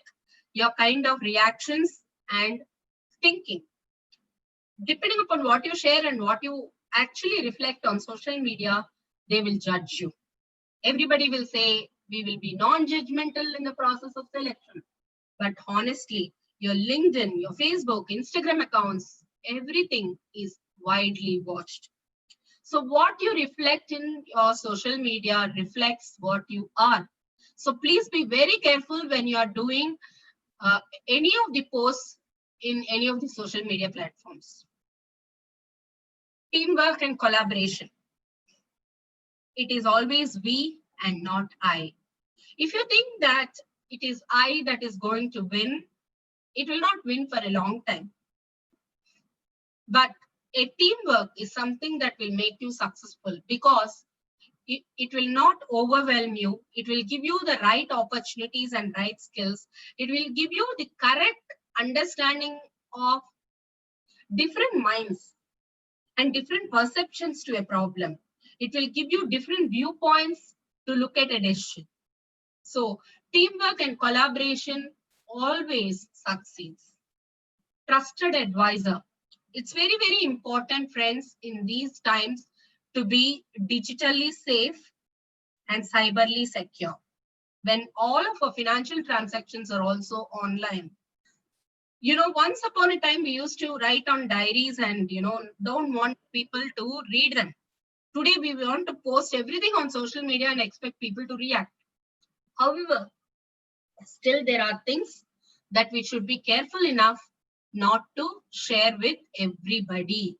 your kind of reactions and thinking. Depending upon what you share and what you actually reflect on social media, they will judge you. Everybody will say we will be non-judgmental in the process of selection. But honestly, your LinkedIn, your Facebook, Instagram accounts, everything is widely watched. So what you reflect in your social media reflects what you are. So please be very careful when you are doing any of the posts in any of the social media platforms. Teamwork and collaboration. It is always we and not I. If you think that it is I that is going to win, it will not win for a long time. But a teamwork is something that will make you successful because it will not overwhelm you. It will give you the right opportunities and right skills. It will give you the correct understanding of different minds and different perceptions to a problem. It will give you different viewpoints to look at a decision. So teamwork and collaboration always succeeds. Trusted advisor. It's very, very important, friends, in these times to be digitally safe and cyberly secure. When all of our financial transactions are also online. You know, once upon a time, we used to write on diaries and, don't want people to read them. Today, we want to post everything on social media and expect people to react. However, still there are things that we should be careful enough not to share with everybody.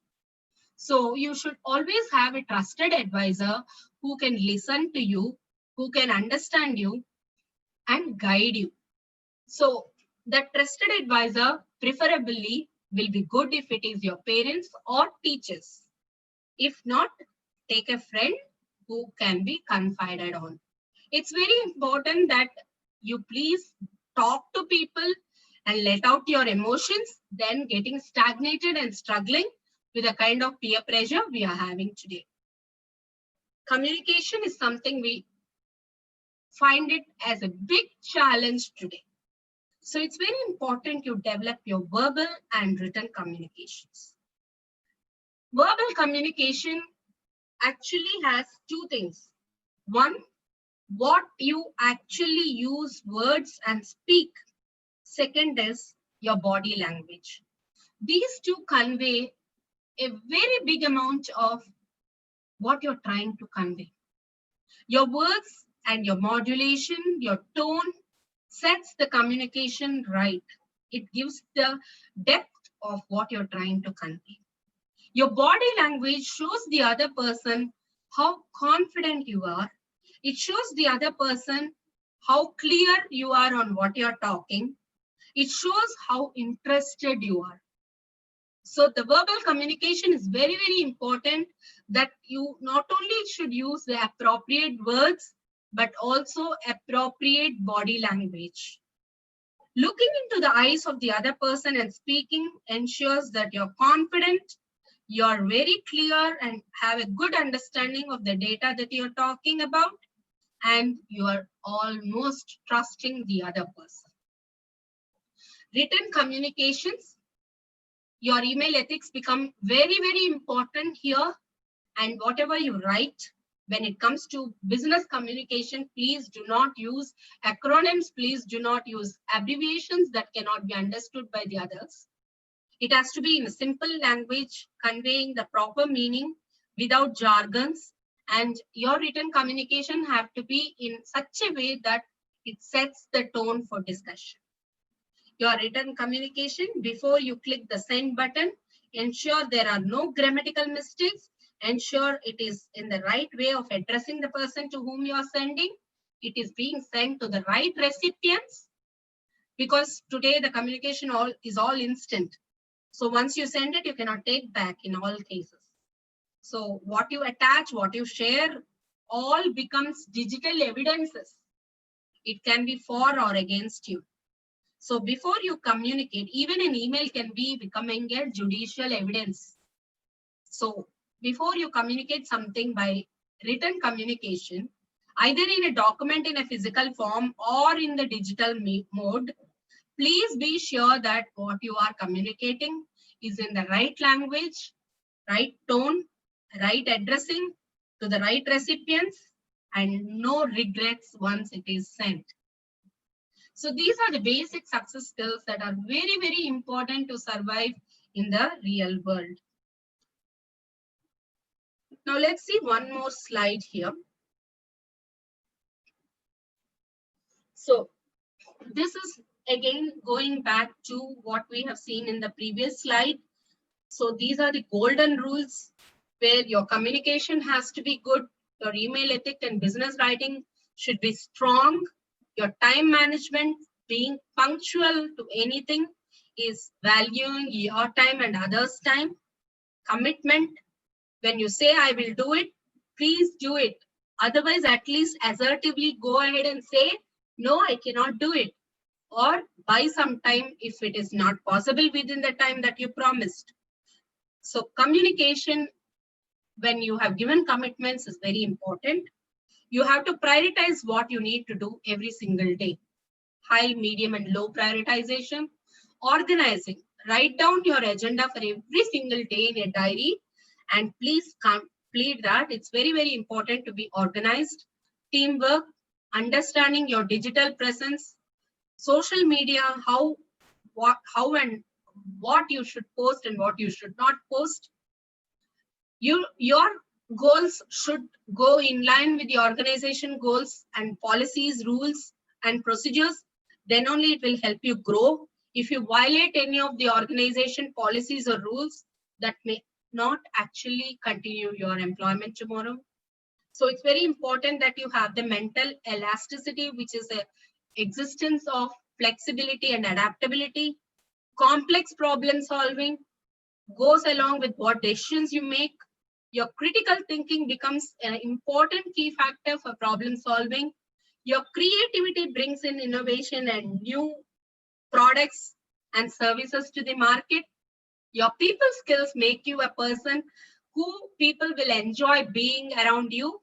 So you should always have a trusted advisor who can listen to you, who can understand you and guide you. So that trusted advisor preferably will be good if it is your parents or teachers. If not, take a friend who can be confided on. It's very important that you please talk to people and let out your emotions than getting stagnated and struggling with the kind of peer pressure we are having today. Communication is something we find it as a big challenge today. So it's very important you develop your verbal and written communications. Verbal communication actually has two things. One, what you actually use words and speak. Second is your body language. These two convey a very big amount of what you're trying to convey. Your words and your modulation, your tone sets the communication right. It gives the depth of what you're trying to convey. Your body language shows the other person how confident you are. It shows the other person how clear you are on what you're talking. It shows how interested you are. So the verbal communication is very, very important, that you not only should use the appropriate words, but also appropriate body language. Looking into the eyes of the other person and speaking ensures that you're confident, you're very clear and have a good understanding of the data that you're talking about, and you're almost trusting the other person. Written communications, your email ethics become very, very important here. And whatever you write, when it comes to business communication, please do not use acronyms. Please do not use abbreviations that cannot be understood by the others. It has to be in a simple language, conveying the proper meaning without jargons. And your written communication have to be in such a way that it sets the tone for discussion. Your written communication, before you click the send button, ensure there are no grammatical mistakes. Ensure it is in the right way of addressing the person to whom you are sending. It is being sent to the right recipients, because today the communication is all instant. So once you send it, you cannot take back in all cases. So what you attach, what you share, all becomes digital evidences. It can be for or against you. So before you communicate, even an email can be becoming a judicial evidence. So before you communicate something by written communication, either in a document in a physical form or in the digital mode, please be sure that what you are communicating is in the right language, right tone, right addressing to the right recipients, and no regrets once it is sent. So these are the basic success skills that are very, very important to survive in the real world. Now let's see one more slide here. So this is again going back to what we have seen in the previous slide. So these are the golden rules where your communication has to be good, your email ethic and business writing should be strong, your time management, being punctual to anything, is valuing your time and others' time, commitment. When you say I will do it, please do it. Otherwise, at least assertively go ahead and say, no, I cannot do it. Or buy some time if it is not possible within the time that you promised. So communication, when you have given commitments, is very important. You have to prioritize what you need to do every single day. High, medium, and low prioritization. Organizing. Write down your agenda for every single day in a diary, and please complete that. It's very, very important to be organized. Teamwork, understanding your digital presence, social media, how and what you should post and what you should not post. Your goals should go in line with the organization goals and policies, rules, and procedures. Then only it will help you grow. If you violate any of the organization policies or rules, that may not actually continue your employment tomorrow. So it's very important that you have the mental elasticity, which is a existence of flexibility and adaptability. Complex problem solving goes along with what decisions you make. Your critical thinking becomes an important key factor for problem solving. Your creativity brings in innovation and new products and services to the market. Your people skills make you a person who people will enjoy being around you,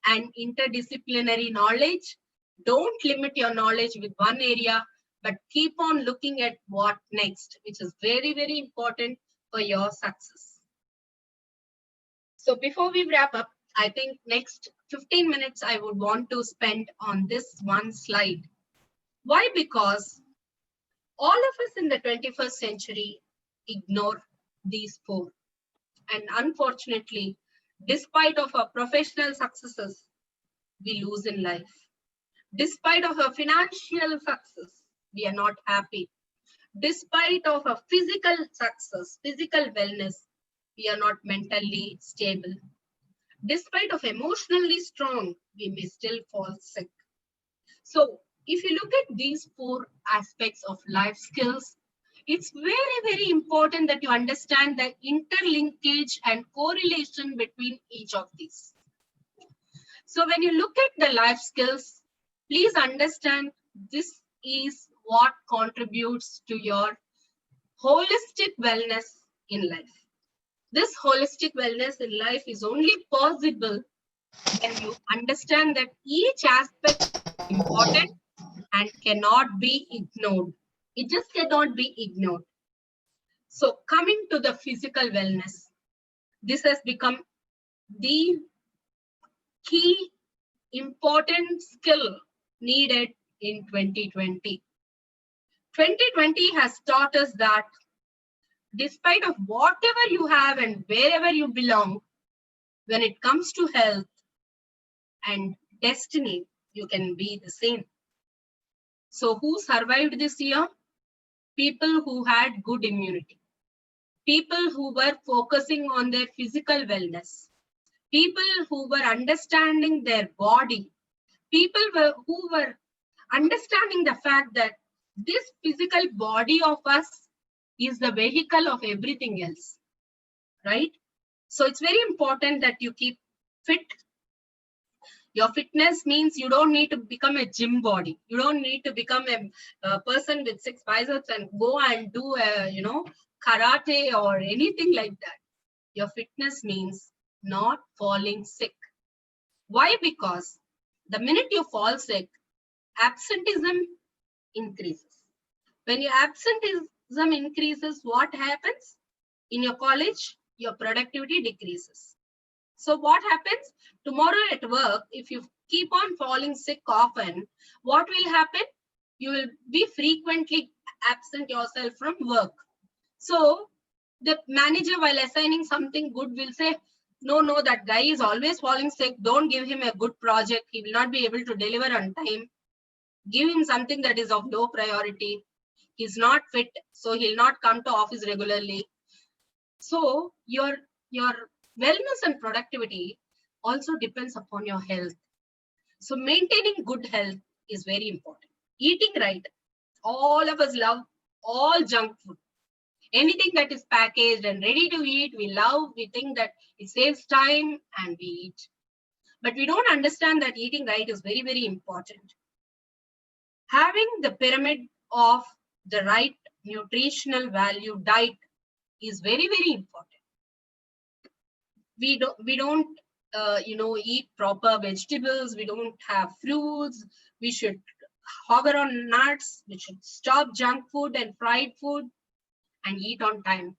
and interdisciplinary knowledge. Don't limit your knowledge with one area, but keep on looking at what next, which is very, very important for your success. So before we wrap up, I think next 15 minutes I would want to spend on this one slide. Why? Because all of us in the 21st century ignore these four. And unfortunately, despite of our professional successes, we lose in life. Despite of our financial success, we are not happy. Despite of our physical success, physical wellness, we are not mentally stable. Despite of emotionally strong, we may still fall sick. So if you look at these four aspects of life skills, it's very, very important that you understand the interlinkage and correlation between each of these. So when you look at the life skills, please understand this is what contributes to your holistic wellness in life. This holistic wellness in life is only possible when you understand that each aspect is important and cannot be ignored. It just cannot be ignored. So coming to the physical wellness, this has become the key important skill needed in 2020. 2020 has taught us that despite of whatever you have and wherever you belong, when it comes to health and destiny, you can be the same. So who survived this year? People who had good immunity. People who were focusing on their physical wellness. People who were understanding their body. People who were understanding the fact that this physical body of us is the vehicle of everything else, right? So it's very important that you keep fit. Your fitness means you don't need to become a gym body. You don't need to become a person with 6 biceps and go and do karate or anything like that. Your fitness means not falling sick. Why? Because the minute you fall sick, absenteeism increases. When your absenteeism increases, what happens? In your college, your productivity decreases. So what happens? Tomorrow at work, if you keep on falling sick often, what will happen? You will be frequently absent yourself from work. So the manager, while assigning something good, will say, no, that guy is always falling sick. Don't give him a good project. He will not be able to deliver on time. Give him something that is of low priority. He's not fit, so he'll not come to office regularly. So your wellness and productivity also depends upon your health. So maintaining good health is very important. Eating right. All of us love all junk food. Anything that is packaged and ready to eat, we love. We think that it saves time and we eat. But we don't understand that eating right is very, very important. Having the pyramid of the right nutritional value diet is very, very important. We don't eat proper vegetables. We don't have fruits. We should hover on nuts. We should stop junk food and fried food and eat on time.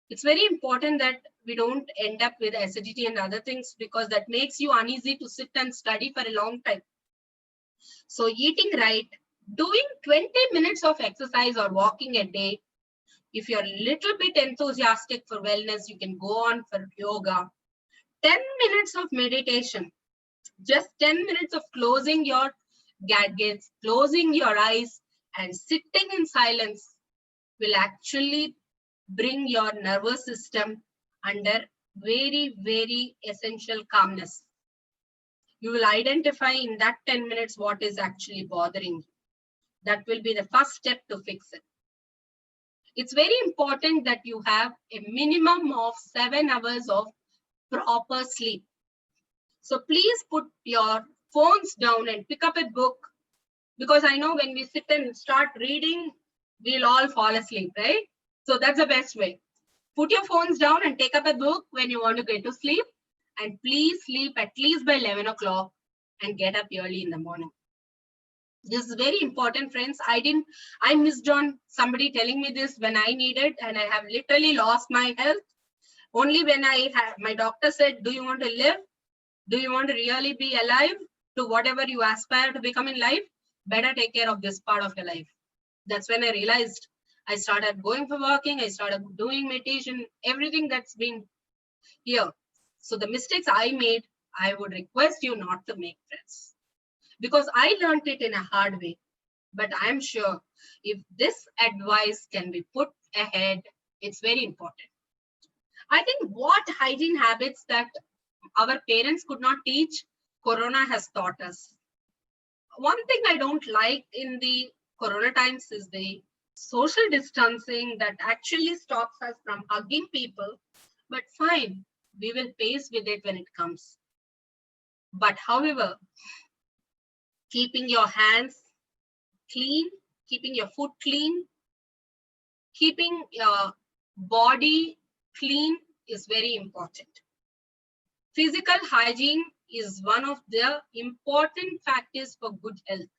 It's very important that we don't end up with acidity and other things, because that makes you uneasy to sit and study for a long time. So eating right, doing 20 minutes of exercise or walking a day. If you're a little bit enthusiastic for wellness, you can go on for yoga. 10 minutes of meditation, just 10 minutes of closing your gadgets, closing your eyes and sitting in silence will actually bring your nervous system under very, very essential calmness. You will identify in that 10 minutes what is actually bothering you. That will be the first step to fix it. It's very important that you have a minimum of 7 hours of proper sleep. So please put your phones down and pick up a book, because I know when we sit and start reading, we'll all fall asleep, right? So that's the best way. Put your phones down and take up a book when you want to get to sleep. And please sleep at least by 11 o'clock and get up early in the morning. This is very important, friends. I missed on somebody telling me this when I needed, and I have literally lost my health. Only when my doctor said, do you want to live? Do you want to really be alive to whatever you aspire to become in life? Better take care of this part of your life. That's when I realized. I started going for walking. I started doing meditation, everything that's been here. So the mistakes I made, I would request you not to make, friends, because I learned it in a hard way. But I'm sure if this advice can be put ahead, it's very important. I think what hygiene habits that our parents could not teach, Corona has taught us. One thing I don't like in the Corona times is the social distancing that actually stops us from hugging people. But fine, we will pace with it when it comes. But however, keeping your hands clean, keeping your foot clean, keeping your body clean is very important. Physical hygiene is one of the important factors for good health.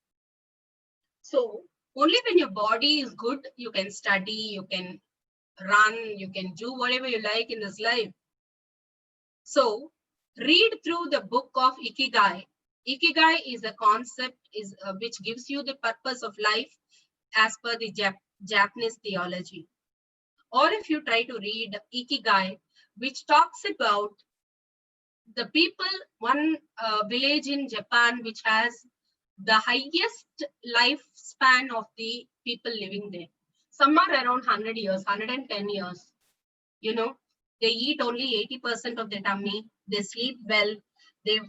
So only when your body is good, you can study, you can run, you can do whatever you like in this life. So read through the book of Ikigai. Ikigai is a concept which gives you the purpose of life as per the Japanese theology. Or if you try to read Ikigai, which talks about the people, one village in Japan which has the highest lifespan of the people living there. Some are around 100 years, 110 years. You know, they eat only 80% of their tummy. They sleep well. They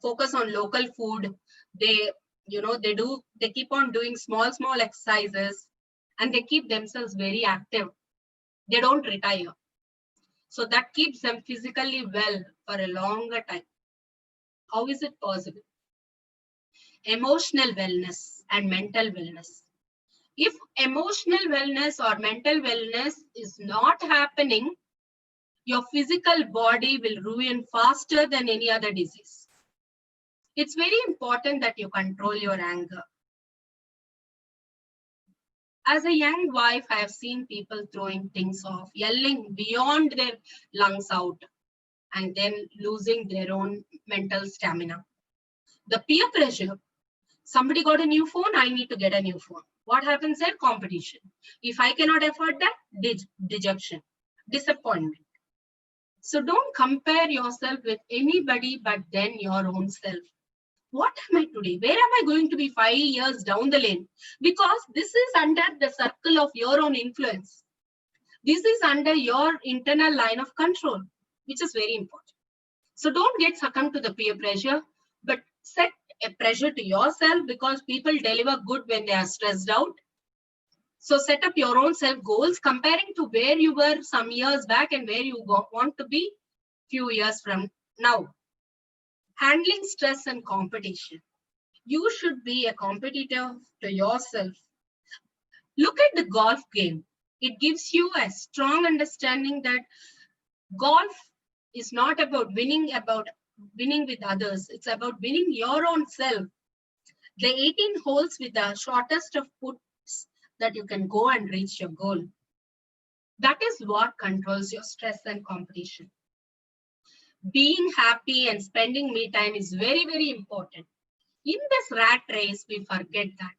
focus on local food. They keep on doing small exercises, and they keep themselves very active. They don't retire. So that keeps them physically well for a longer time. How is it possible? Emotional wellness and mental wellness. If emotional wellness or mental wellness is not happening, your physical body will ruin faster than any other disease. It's very important that you control your anger. As a young wife, I have seen people throwing things off, yelling beyond their lungs out, and then losing their own mental stamina. The peer pressure. Somebody got a new phone, I need to get a new phone. What happens there? Competition. If I cannot afford that, dejection, disappointment. So don't compare yourself with anybody but then your own self. What am I today? Where am I going to be 5 years down the lane? Because this is under the circle of your own influence. This is under your internal line of control, which is very important. So don't get succumbed to the peer pressure, but set a pressure to yourself, because people deliver good when they are stressed out. So set up your own self goals, comparing to where you were some years back and where you want to be few years from now. Handling stress and competition. You should be a competitor to yourself. Look at the golf game. It gives you a strong understanding that golf is not about winning with others. It's about winning your own self. The 18 holes with the shortest of puts that you can go and reach your goal. That is what controls your stress and competition. Being happy and spending me time is very, very important. In this rat race, we forget that.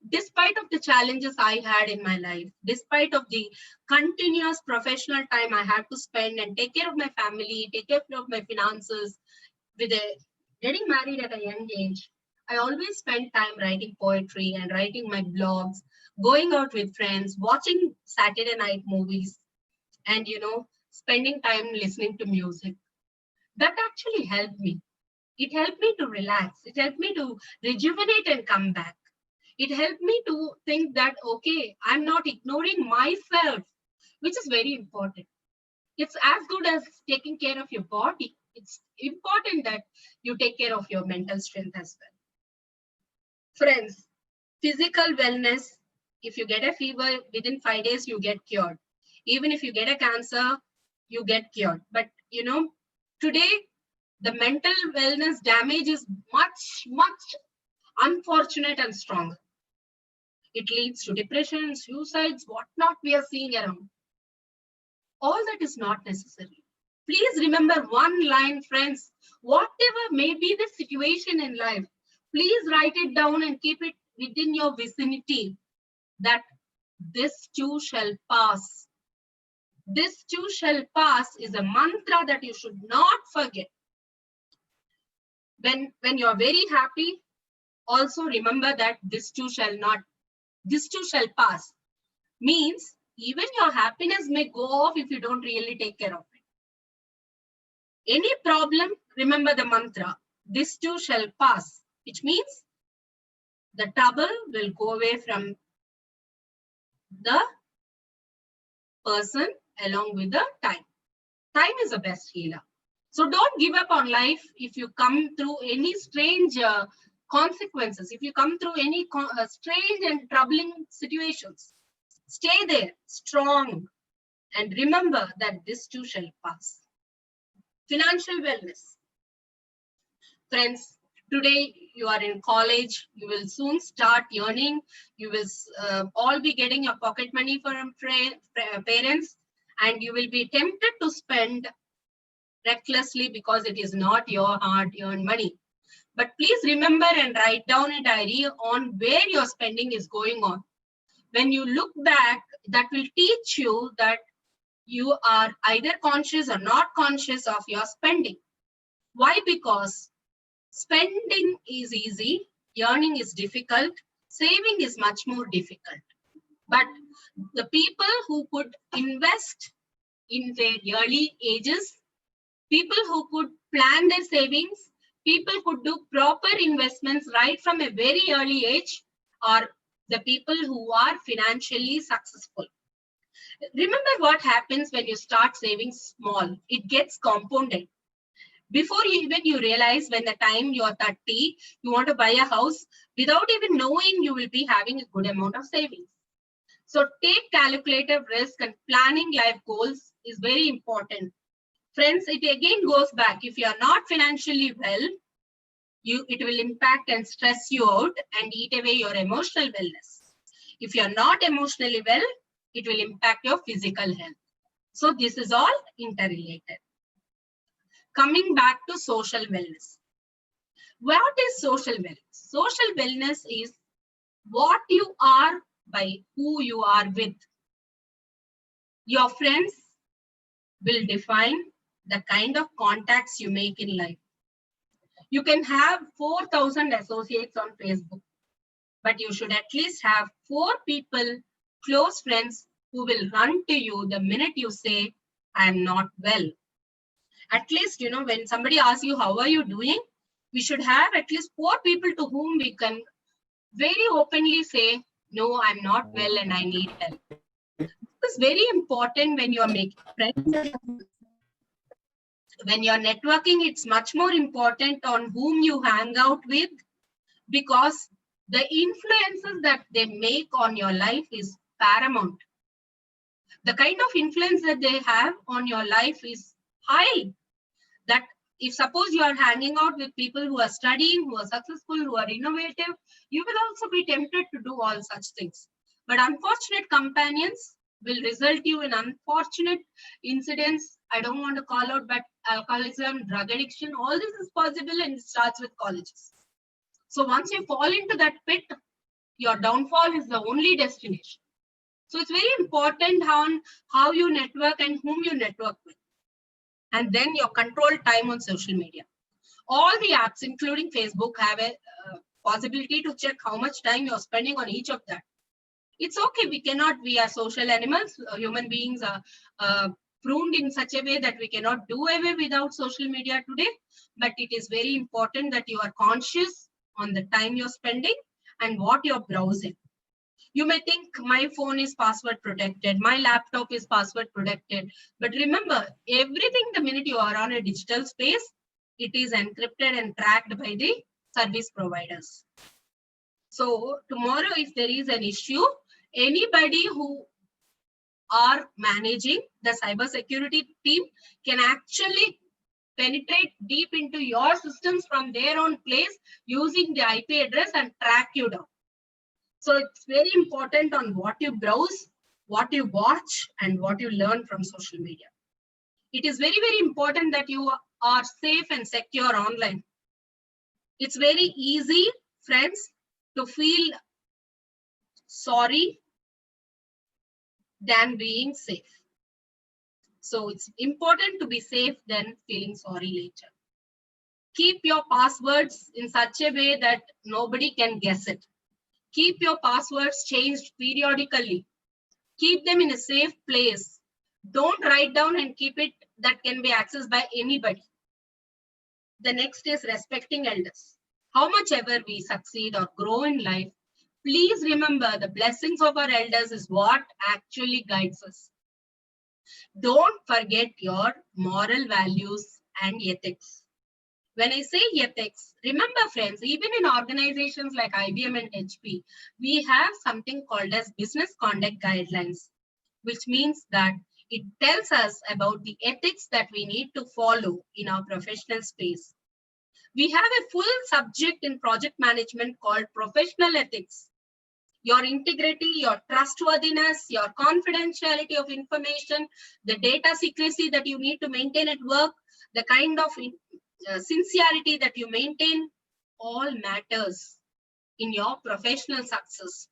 Despite of the challenges I had in my life, despite of the continuous professional time I had to spend and take care of my family, take care of my finances, getting married at a young age, I always spent time writing poetry and writing my blogs, going out with friends, watching Saturday night movies, and spending time listening to music. That actually helped me. It helped me to relax. It helped me to rejuvenate and come back. It helped me to think that, okay, I'm not ignoring myself, which is very important. It's as good as taking care of your body. It's important that you take care of your mental strength as well. Friends, physical wellness, if you get a fever, within 5 days, you get cured. Even if you get a cancer, you get cured. But today, the mental wellness damage is much, much unfortunate and strong. It leads to depression, suicides, whatnot we are seeing around. All that is not necessary. Please remember one line, friends. Whatever may be the situation in life, please write it down and keep it within your vicinity, that this too shall pass. This too shall pass is a mantra that you should not forget. When you're very happy, also remember that this too shall pass. Means even your happiness may go off if you don't really take care of it. Any problem, remember the mantra, this too shall pass, which means the trouble will go away from the person along with the time. Time is the best healer. So don't give up on life if you come through any strange consequences, if you come through any strange and troubling situations. Stay there, strong, and remember that this too shall pass. Financial wellness. Friends, today you are in college, you will soon start earning, you will all be getting your pocket money from parents, and you will be tempted to spend recklessly because it is not your hard-earned money. But please remember and write down a diary on where your spending is going on. When you look back, that will teach you that you are either conscious or not conscious of your spending. Why? Because spending is easy, earning is difficult, saving is much more difficult. But the people who could invest in their early ages, people who could plan their savings, people who do proper investments right from a very early age are the people who are financially successful. Remember what happens when you start saving small. It gets compounded. Before even you realize, when the time you're 30, you want to buy a house, without even knowing, you will be having a good amount of savings. So take calculated risk, and planning life goals is very important. Friends, it again goes back. If you are not financially well, it will impact and stress you out and eat away your emotional wellness. If you are not emotionally well, it will impact your physical health. So this is all interrelated. Coming back to social wellness. What is social wellness? Social wellness is what you are by who you are with. Your friends will define the kind of contacts you make in life. You can have 4,000 associates on Facebook, but you should at least have 4 people, close friends, who will run to you the minute you say, I am not well. At least, when somebody asks you, how are you doing? We should have at least 4 people to whom we can very openly say, no, I'm not well and I need help. This is very important when you are making friends. When you're networking, it's much more important on whom you hang out with, because the influences that they make on your life is paramount. The kind of influence that they have on your life is high. That if suppose you are hanging out with people who are studying, who are successful, who are innovative, you will also be tempted to do all such things. But unfortunate companions will result you in unfortunate incidents. I don't want to call out, but alcoholism, drug addiction, all this is possible, and it starts with colleges. So once you fall into that pit, your downfall is the only destination. So it's very important how you network and whom you network with. And then your control time on social media. All the apps, including Facebook, have a possibility to check how much time you're spending on each of that. It's okay. We are social animals. Human beings are pruned in such a way that we cannot do away without social media today. But it is very important that you are conscious on the time you're spending and what you're browsing. You may think my phone is password protected, my laptop is password protected. But remember, everything the minute you are on a digital space, it is encrypted and tracked by the service providers. So tomorrow, if there is an issue, anybody who are managing the cybersecurity team can actually penetrate deep into your systems from their own place using the IP address and track you down. So it's very important on what you browse, what you watch, and what you learn from social media. It is very, very important that you are safe and secure online. It's very easy, friends, to feel sorry than being safe. So it's important to be safe than feeling sorry later. Keep your passwords in such a way that nobody can guess it. Keep your passwords changed periodically. Keep them in a safe place. Don't write down and keep it that can be accessed by anybody. The next is respecting elders. How much ever we succeed or grow in life, please remember the blessings of our elders is what actually guides us. Don't forget your moral values and ethics. When I say ethics, remember friends, even in organizations like IBM and HP, we have something called as business conduct guidelines, which means that it tells us about the ethics that we need to follow in our professional space. We have a full subject in project management called professional ethics. Your integrity, your trustworthiness, your confidentiality of information, the data secrecy that you need to maintain at work, the kind of sincerity that you maintain, all matters in your professional success.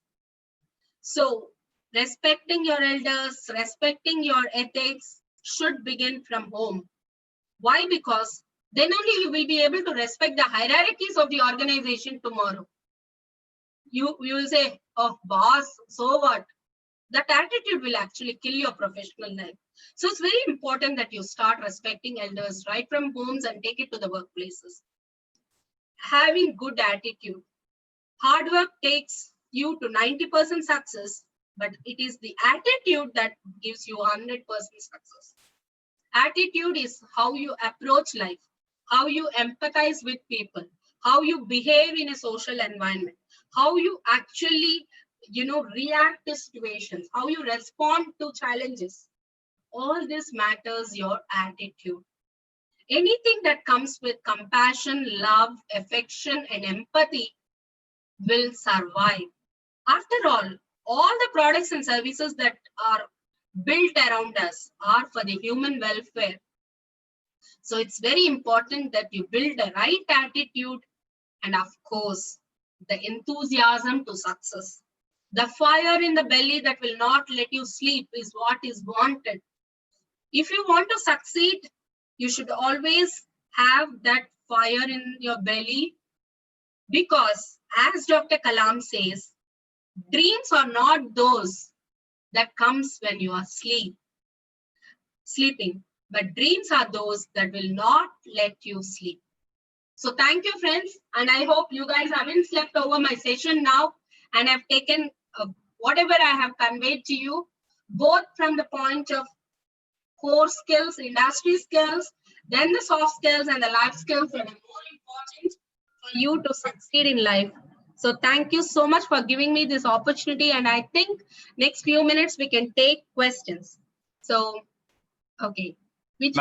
So respecting your elders, respecting your ethics should begin from home. Why? Because then only you will be able to respect the hierarchies of the organization tomorrow. You will say, oh, boss, so what? That attitude will actually kill your professional life. So it's very important that you start respecting elders right from homes and take it to the workplaces. Having good attitude. Hard work takes you to 90% success, but it is the attitude that gives you 100% success. Attitude is how you approach life, how you empathize with people, how you behave in a social environment, how you actually react to situations, how you respond to challenges. All this matters your attitude. Anything that comes with compassion, love, affection, and empathy will survive. After all the products and services that are built around us are for the human welfare. So it's very important that you build the right attitude and, of course, the enthusiasm to success. The fire in the belly that will not let you sleep is what is wanted. If you want to succeed, you should always have that fire in your belly, because as Dr. Kalam says, dreams are not those that comes when you are sleeping, but dreams are those that will not let you sleep. So thank you, friends, and I hope you guys haven't slept over my session now and have taken whatever I have conveyed to you, both from the point of core skills, industry skills, then the soft skills and the life skills that are more important for you to succeed in life. So thank you so much for giving me this opportunity, and I think next few minutes we can take questions. So, okay. Which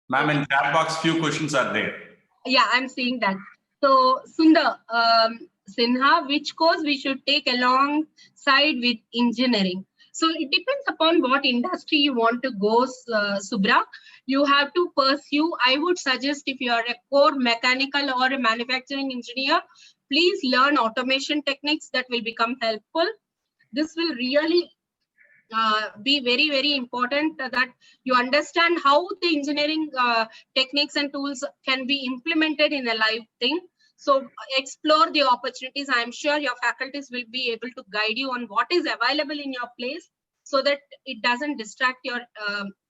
Ma'am, in chat box, few questions are there. Yeah, I'm seeing that. So, Sundar Sinha, which course we should take alongside with engineering? So it depends upon what industry you want to go, Subra. You have to pursue. I would suggest, if you are a core mechanical or a manufacturing engineer, please learn automation techniques that will become helpful. This will really be very, very important that you understand how the engineering techniques and tools can be implemented in a live thing. So explore the opportunities. I'm sure your faculties will be able to guide you on what is available in your place so that it doesn't distract your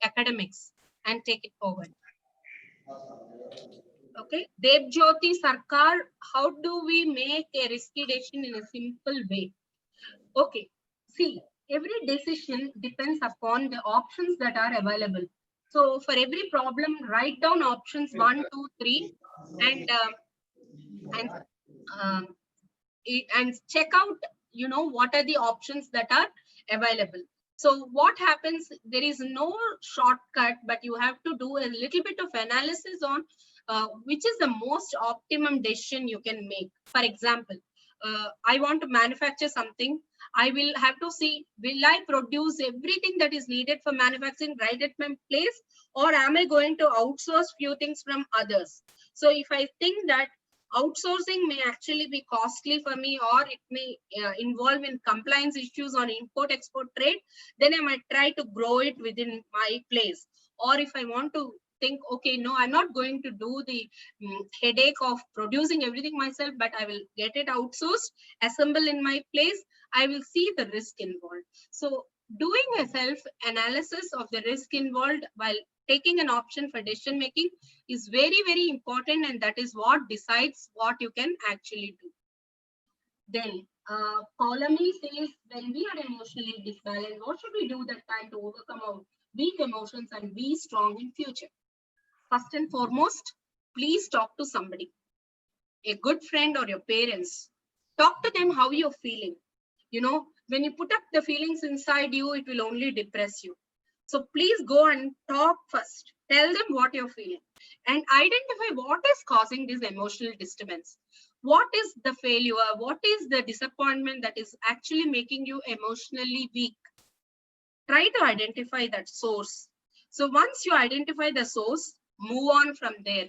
academics, and take it forward. Okay. Debjyoti Sarkar, how do we make a risky decision in a simple way? Okay, see, every decision depends upon the options that are available. So for every problem, write down options 1, 2, 3, and and um, and check out, what are the options that are available. So what happens, there is no shortcut, but you have to do a little bit of analysis on which is the most optimum decision you can make. For example, I want to manufacture something. I will have to see, will I produce everything that is needed for manufacturing right at my place, or am I going to outsource few things from others? So if I think that outsourcing may actually be costly for me, or it may involve in compliance issues on import export trade, then I might try to grow it within my place. Or if I want to think, okay, no, I'm not going to do the headache of producing everything myself, but I will get it outsourced, assemble in my place, I will see the risk involved. So doing a self analysis of the risk involved while taking an option for decision making is very, very important, and that is what decides what you can actually do. Then Ptolemy says, when we are emotionally disbalanced, what should we do that time to overcome our weak emotions and be strong in future? First and foremost, please talk to somebody, a good friend or your parents. Talk to them how you're feeling. When you put up the feelings inside you, it will only depress you. So please go and talk first. Tell them what you're feeling and identify what is causing this emotional disturbance. What is the failure? What is the disappointment that is actually making you emotionally weak? Try to identify that source. So once you identify the source, move on from there.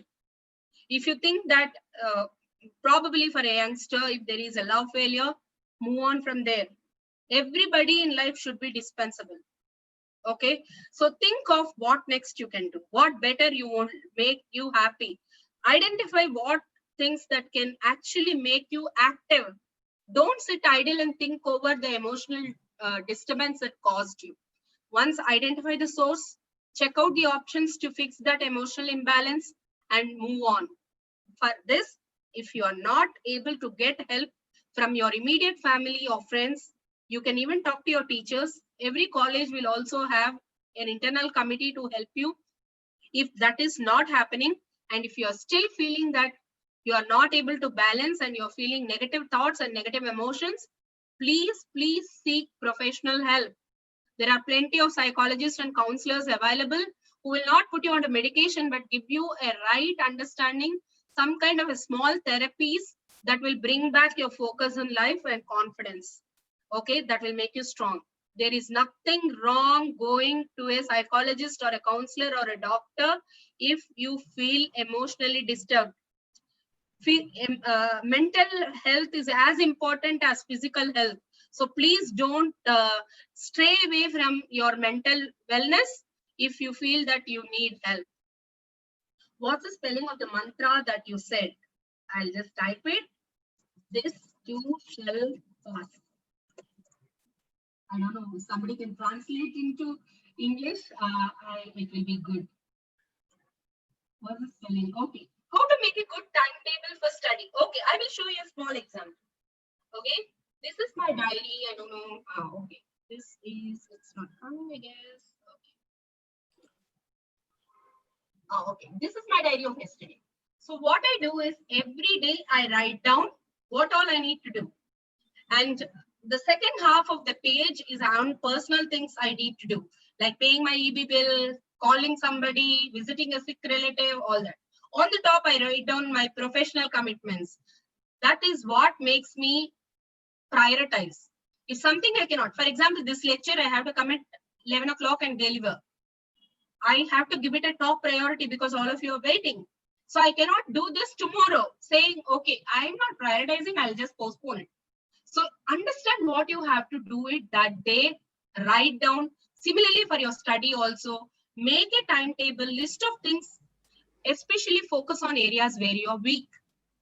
If you think that probably for a youngster, if there is a love failure, move on from there. Everybody in life should be dispensable. Okay, so think of what next you can do, what better you want make you happy. Identify what things that can actually make you active. Don't sit idle and think over the emotional disturbance that caused you. Once identify the source, check out the options to fix that emotional imbalance and move on. For this, if you are not able to get help from your immediate family or friends, you can even talk to your teachers. Every college will also have an internal committee to help you. If that is not happening, and if you are still feeling that you are not able to balance and you're feeling negative thoughts and negative emotions, please seek professional help. There are plenty of psychologists and counselors available who will not put you on medication, but give you a right understanding, some kind of a small therapies that will bring back your focus in life and confidence. Okay, that will make you strong. There is nothing wrong going to a psychologist or a counselor or a doctor if you feel emotionally disturbed. Mental health is as important as physical health. So please don't stray away from your mental wellness if you feel that you need help. What's the spelling of the mantra that you said? I'll just type it. This too shall pass. I don't know if somebody can translate into English. It will be good. What's the spelling? Okay. How to make a good timetable for study? Okay, I will show you a small example. Okay, this is my diary. I don't know. Okay, this is, it's not coming, I guess. Okay, this is my diary of yesterday. So what I do is every day I write down what all I need to do. And the second half of the page is on personal things I need to do, like paying my EB bill, calling somebody, visiting a sick relative, all that. On the top, I write down my professional commitments. That is what makes me prioritize. If something I cannot, for example, this lecture, I have to come at 11 o'clock and deliver. I have to give it a top priority because all of you are waiting. So I cannot do this tomorrow saying, okay, I'm not prioritizing, I'll just postpone it. So understand what you have to do it that day, write down. Similarly for your study also, make a timetable, list of things, especially focus on areas where you're weak.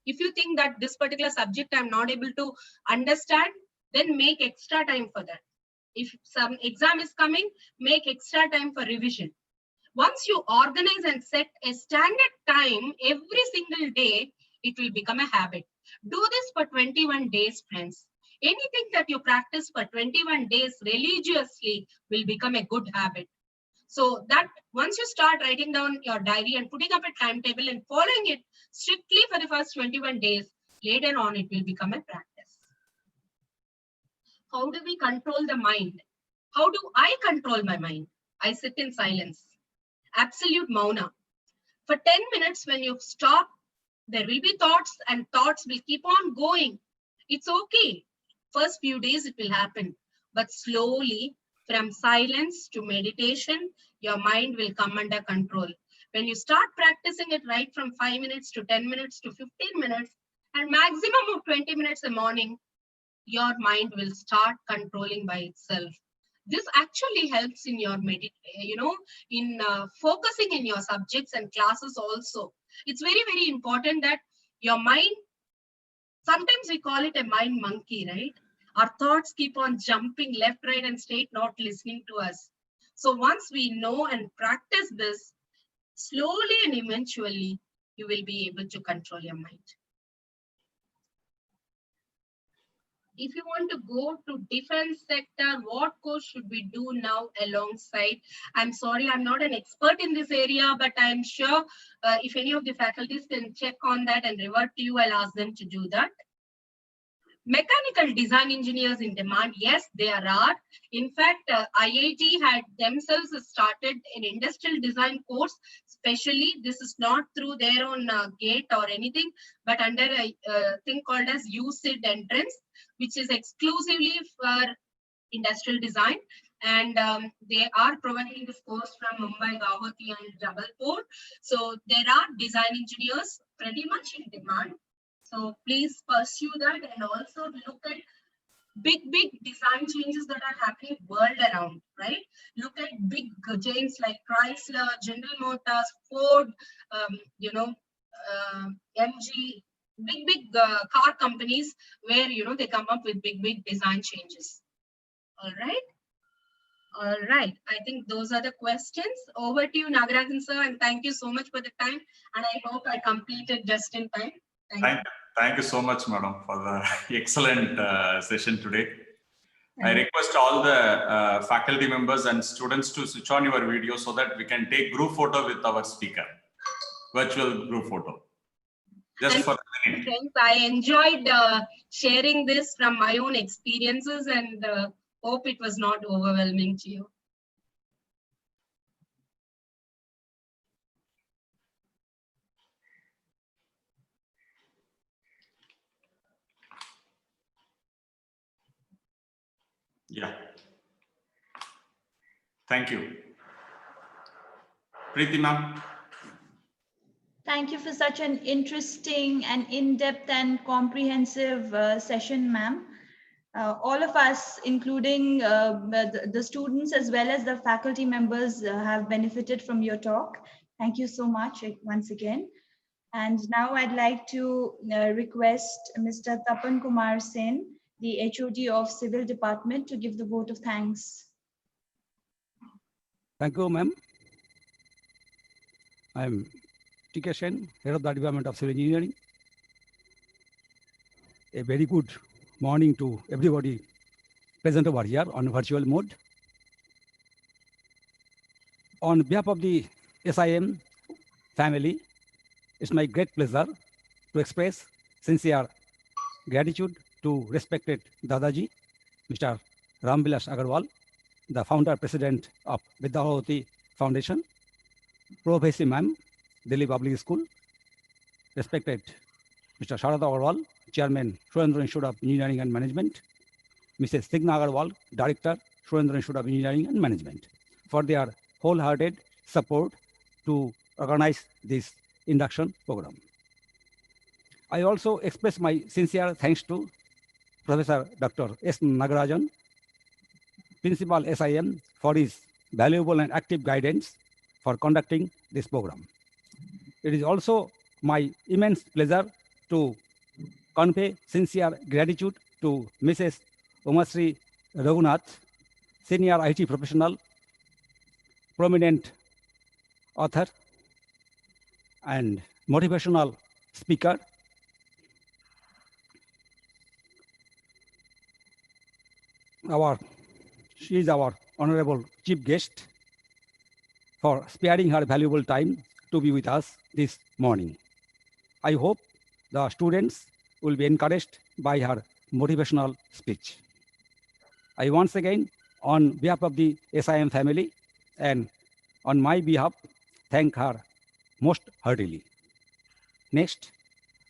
If you think that this particular subject I'm not able to understand, then make extra time for that. If some exam is coming, make extra time for revision. Once you organize and set a standard time every single day, it will become a habit. Do this for 21 days, friends. Anything that you practice for 21 days religiously will become a good habit. So that once you start writing down your diary and putting up a timetable and following it strictly for the first 21 days, later on it will become a practice. How do we control the mind? How do I control my mind? I sit in silence, absolute mauna. For 10 minutes, when you stop, there will be thoughts and thoughts will keep on going. It's okay. First few days it will happen, but slowly from silence to meditation, your mind will come under control. When you start practicing it right from 5 minutes to 10 minutes to 15 minutes and maximum of 20 minutes a morning, your mind will start controlling by itself. This actually helps in your in focusing in your subjects and classes also. It's very, very important that your mind, sometimes we call it a mind monkey, right? Our thoughts keep on jumping left, right, and straight, not listening to us. So once we know and practice this, slowly and eventually, you will be able to control your mind. If you want to go to defense sector, what course should we do now alongside? I'm sorry, I'm not an expert in this area, but I'm sure if any of the faculties can check on that and revert to you, I'll ask them to do that. Mechanical design engineers in demand, yes, there are. In fact, IIT had themselves started an industrial design course. Especially, this is not through their own gate or anything, but under a thing called as UCID entrance, which is exclusively for industrial design. And they are providing this course from Mumbai, Guwahati, and Jabalpur. So there are design engineers pretty much in demand. So please pursue that and also look at big design changes that are happening world around, right? Look at big giants like Chrysler, General Motors, Ford, MG, big car companies where, they come up with big design changes. All right. All right. I think those are the questions. Over to you, Nagarajan sir, and thank you so much for the time. And I hope I completed just in time. Thank you so much, madam, for the excellent session today. I request all the faculty members and students to switch on your video so that we can take group photo with our speaker, virtual group photo. Just for a minute. Friends, I enjoyed sharing this from my own experiences and hope it was not overwhelming to you. Yeah. Thank you. Preeti ma'am. Thank you for such an interesting and in-depth and comprehensive session, ma'am. All of us, including the students as well as the faculty members, have benefited from your talk. Thank you so much once again. And now I'd like to request Mr. Tapan Kumar Sen, the HOD of Civil Department, to give the vote of thanks. Thank you, ma'am. I'm T.K. Sen, Head of the Department of Civil Engineering. A very good morning to everybody present over here on virtual mode. On behalf of the SIM family, it's my great pleasure to express sincere gratitude to respected Dadaji, Mr. Ramvilas Agarwal, the founder president of Vidya Bharati Foundation, Professor Ma'am, Delhi Public School, respected Mr. Sharada Agarwal, Chairman, Surendra Institute of Engineering and Management, Mrs. Signa Agarwal, Director, Surendra Institute of Engineering and Management, for their wholehearted support to organize this induction program. I also express my sincere thanks to Professor Dr. S. Nagarajan, Principal SIM, for his valuable and active guidance for conducting this program. It is also my immense pleasure to convey sincere gratitude to Mrs. Umasri Raghunath, senior IT professional, prominent author, and motivational speaker, she is our honorable chief guest for sparing her valuable time to be with us this morning. I hope the students will be encouraged by her motivational speech. I once again, on behalf of the SIM family and on my behalf, thank her most heartily. Next,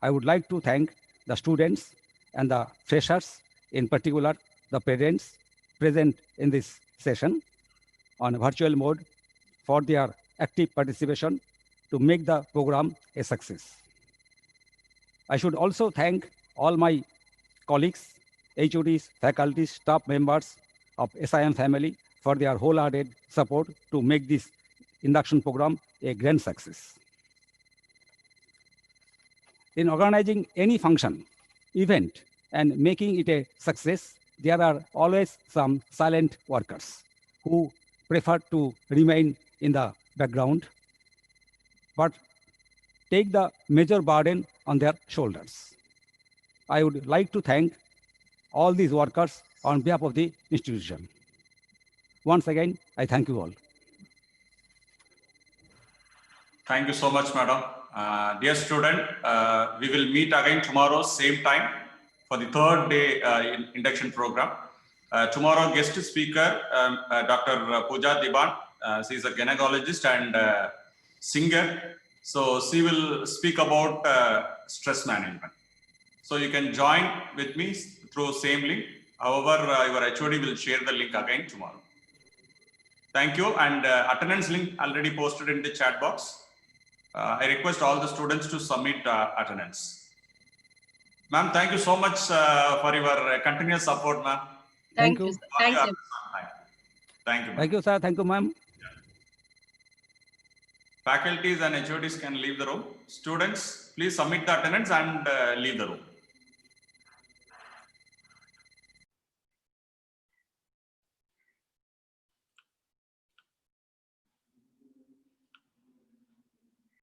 I would like to thank the students and the freshers, in particular the parents present in this session on virtual mode for their active participation to make the program a success. I should also thank all my colleagues, HODs, faculty, staff members of SIM family for their wholehearted support to make this induction program a grand success. In organizing any function, event, and making it a success, there are always some silent workers who prefer to remain in the background, but take the major burden on their shoulders. I would like to thank all these workers on behalf of the institution. Once again, I thank you all. Thank you so much, madam. Dear student, we will meet again tomorrow, same time, for the third day induction program. Tomorrow, guest speaker, Dr. Pooja Diban. She is a gynecologist and singer. So she will speak about stress management. So you can join with me through same link. However, your HOD will share the link again tomorrow. Thank you. And attendance link already posted in the chat box. I request all the students to submit attendance. Ma'am, thank you so much for your continuous support, ma'am. Thank you. Sir. Thanks, sir. Thank you. Thank you, sir. Thank you, ma'am. Faculties and HODs can leave the room. Students, please submit the attendance and leave the room.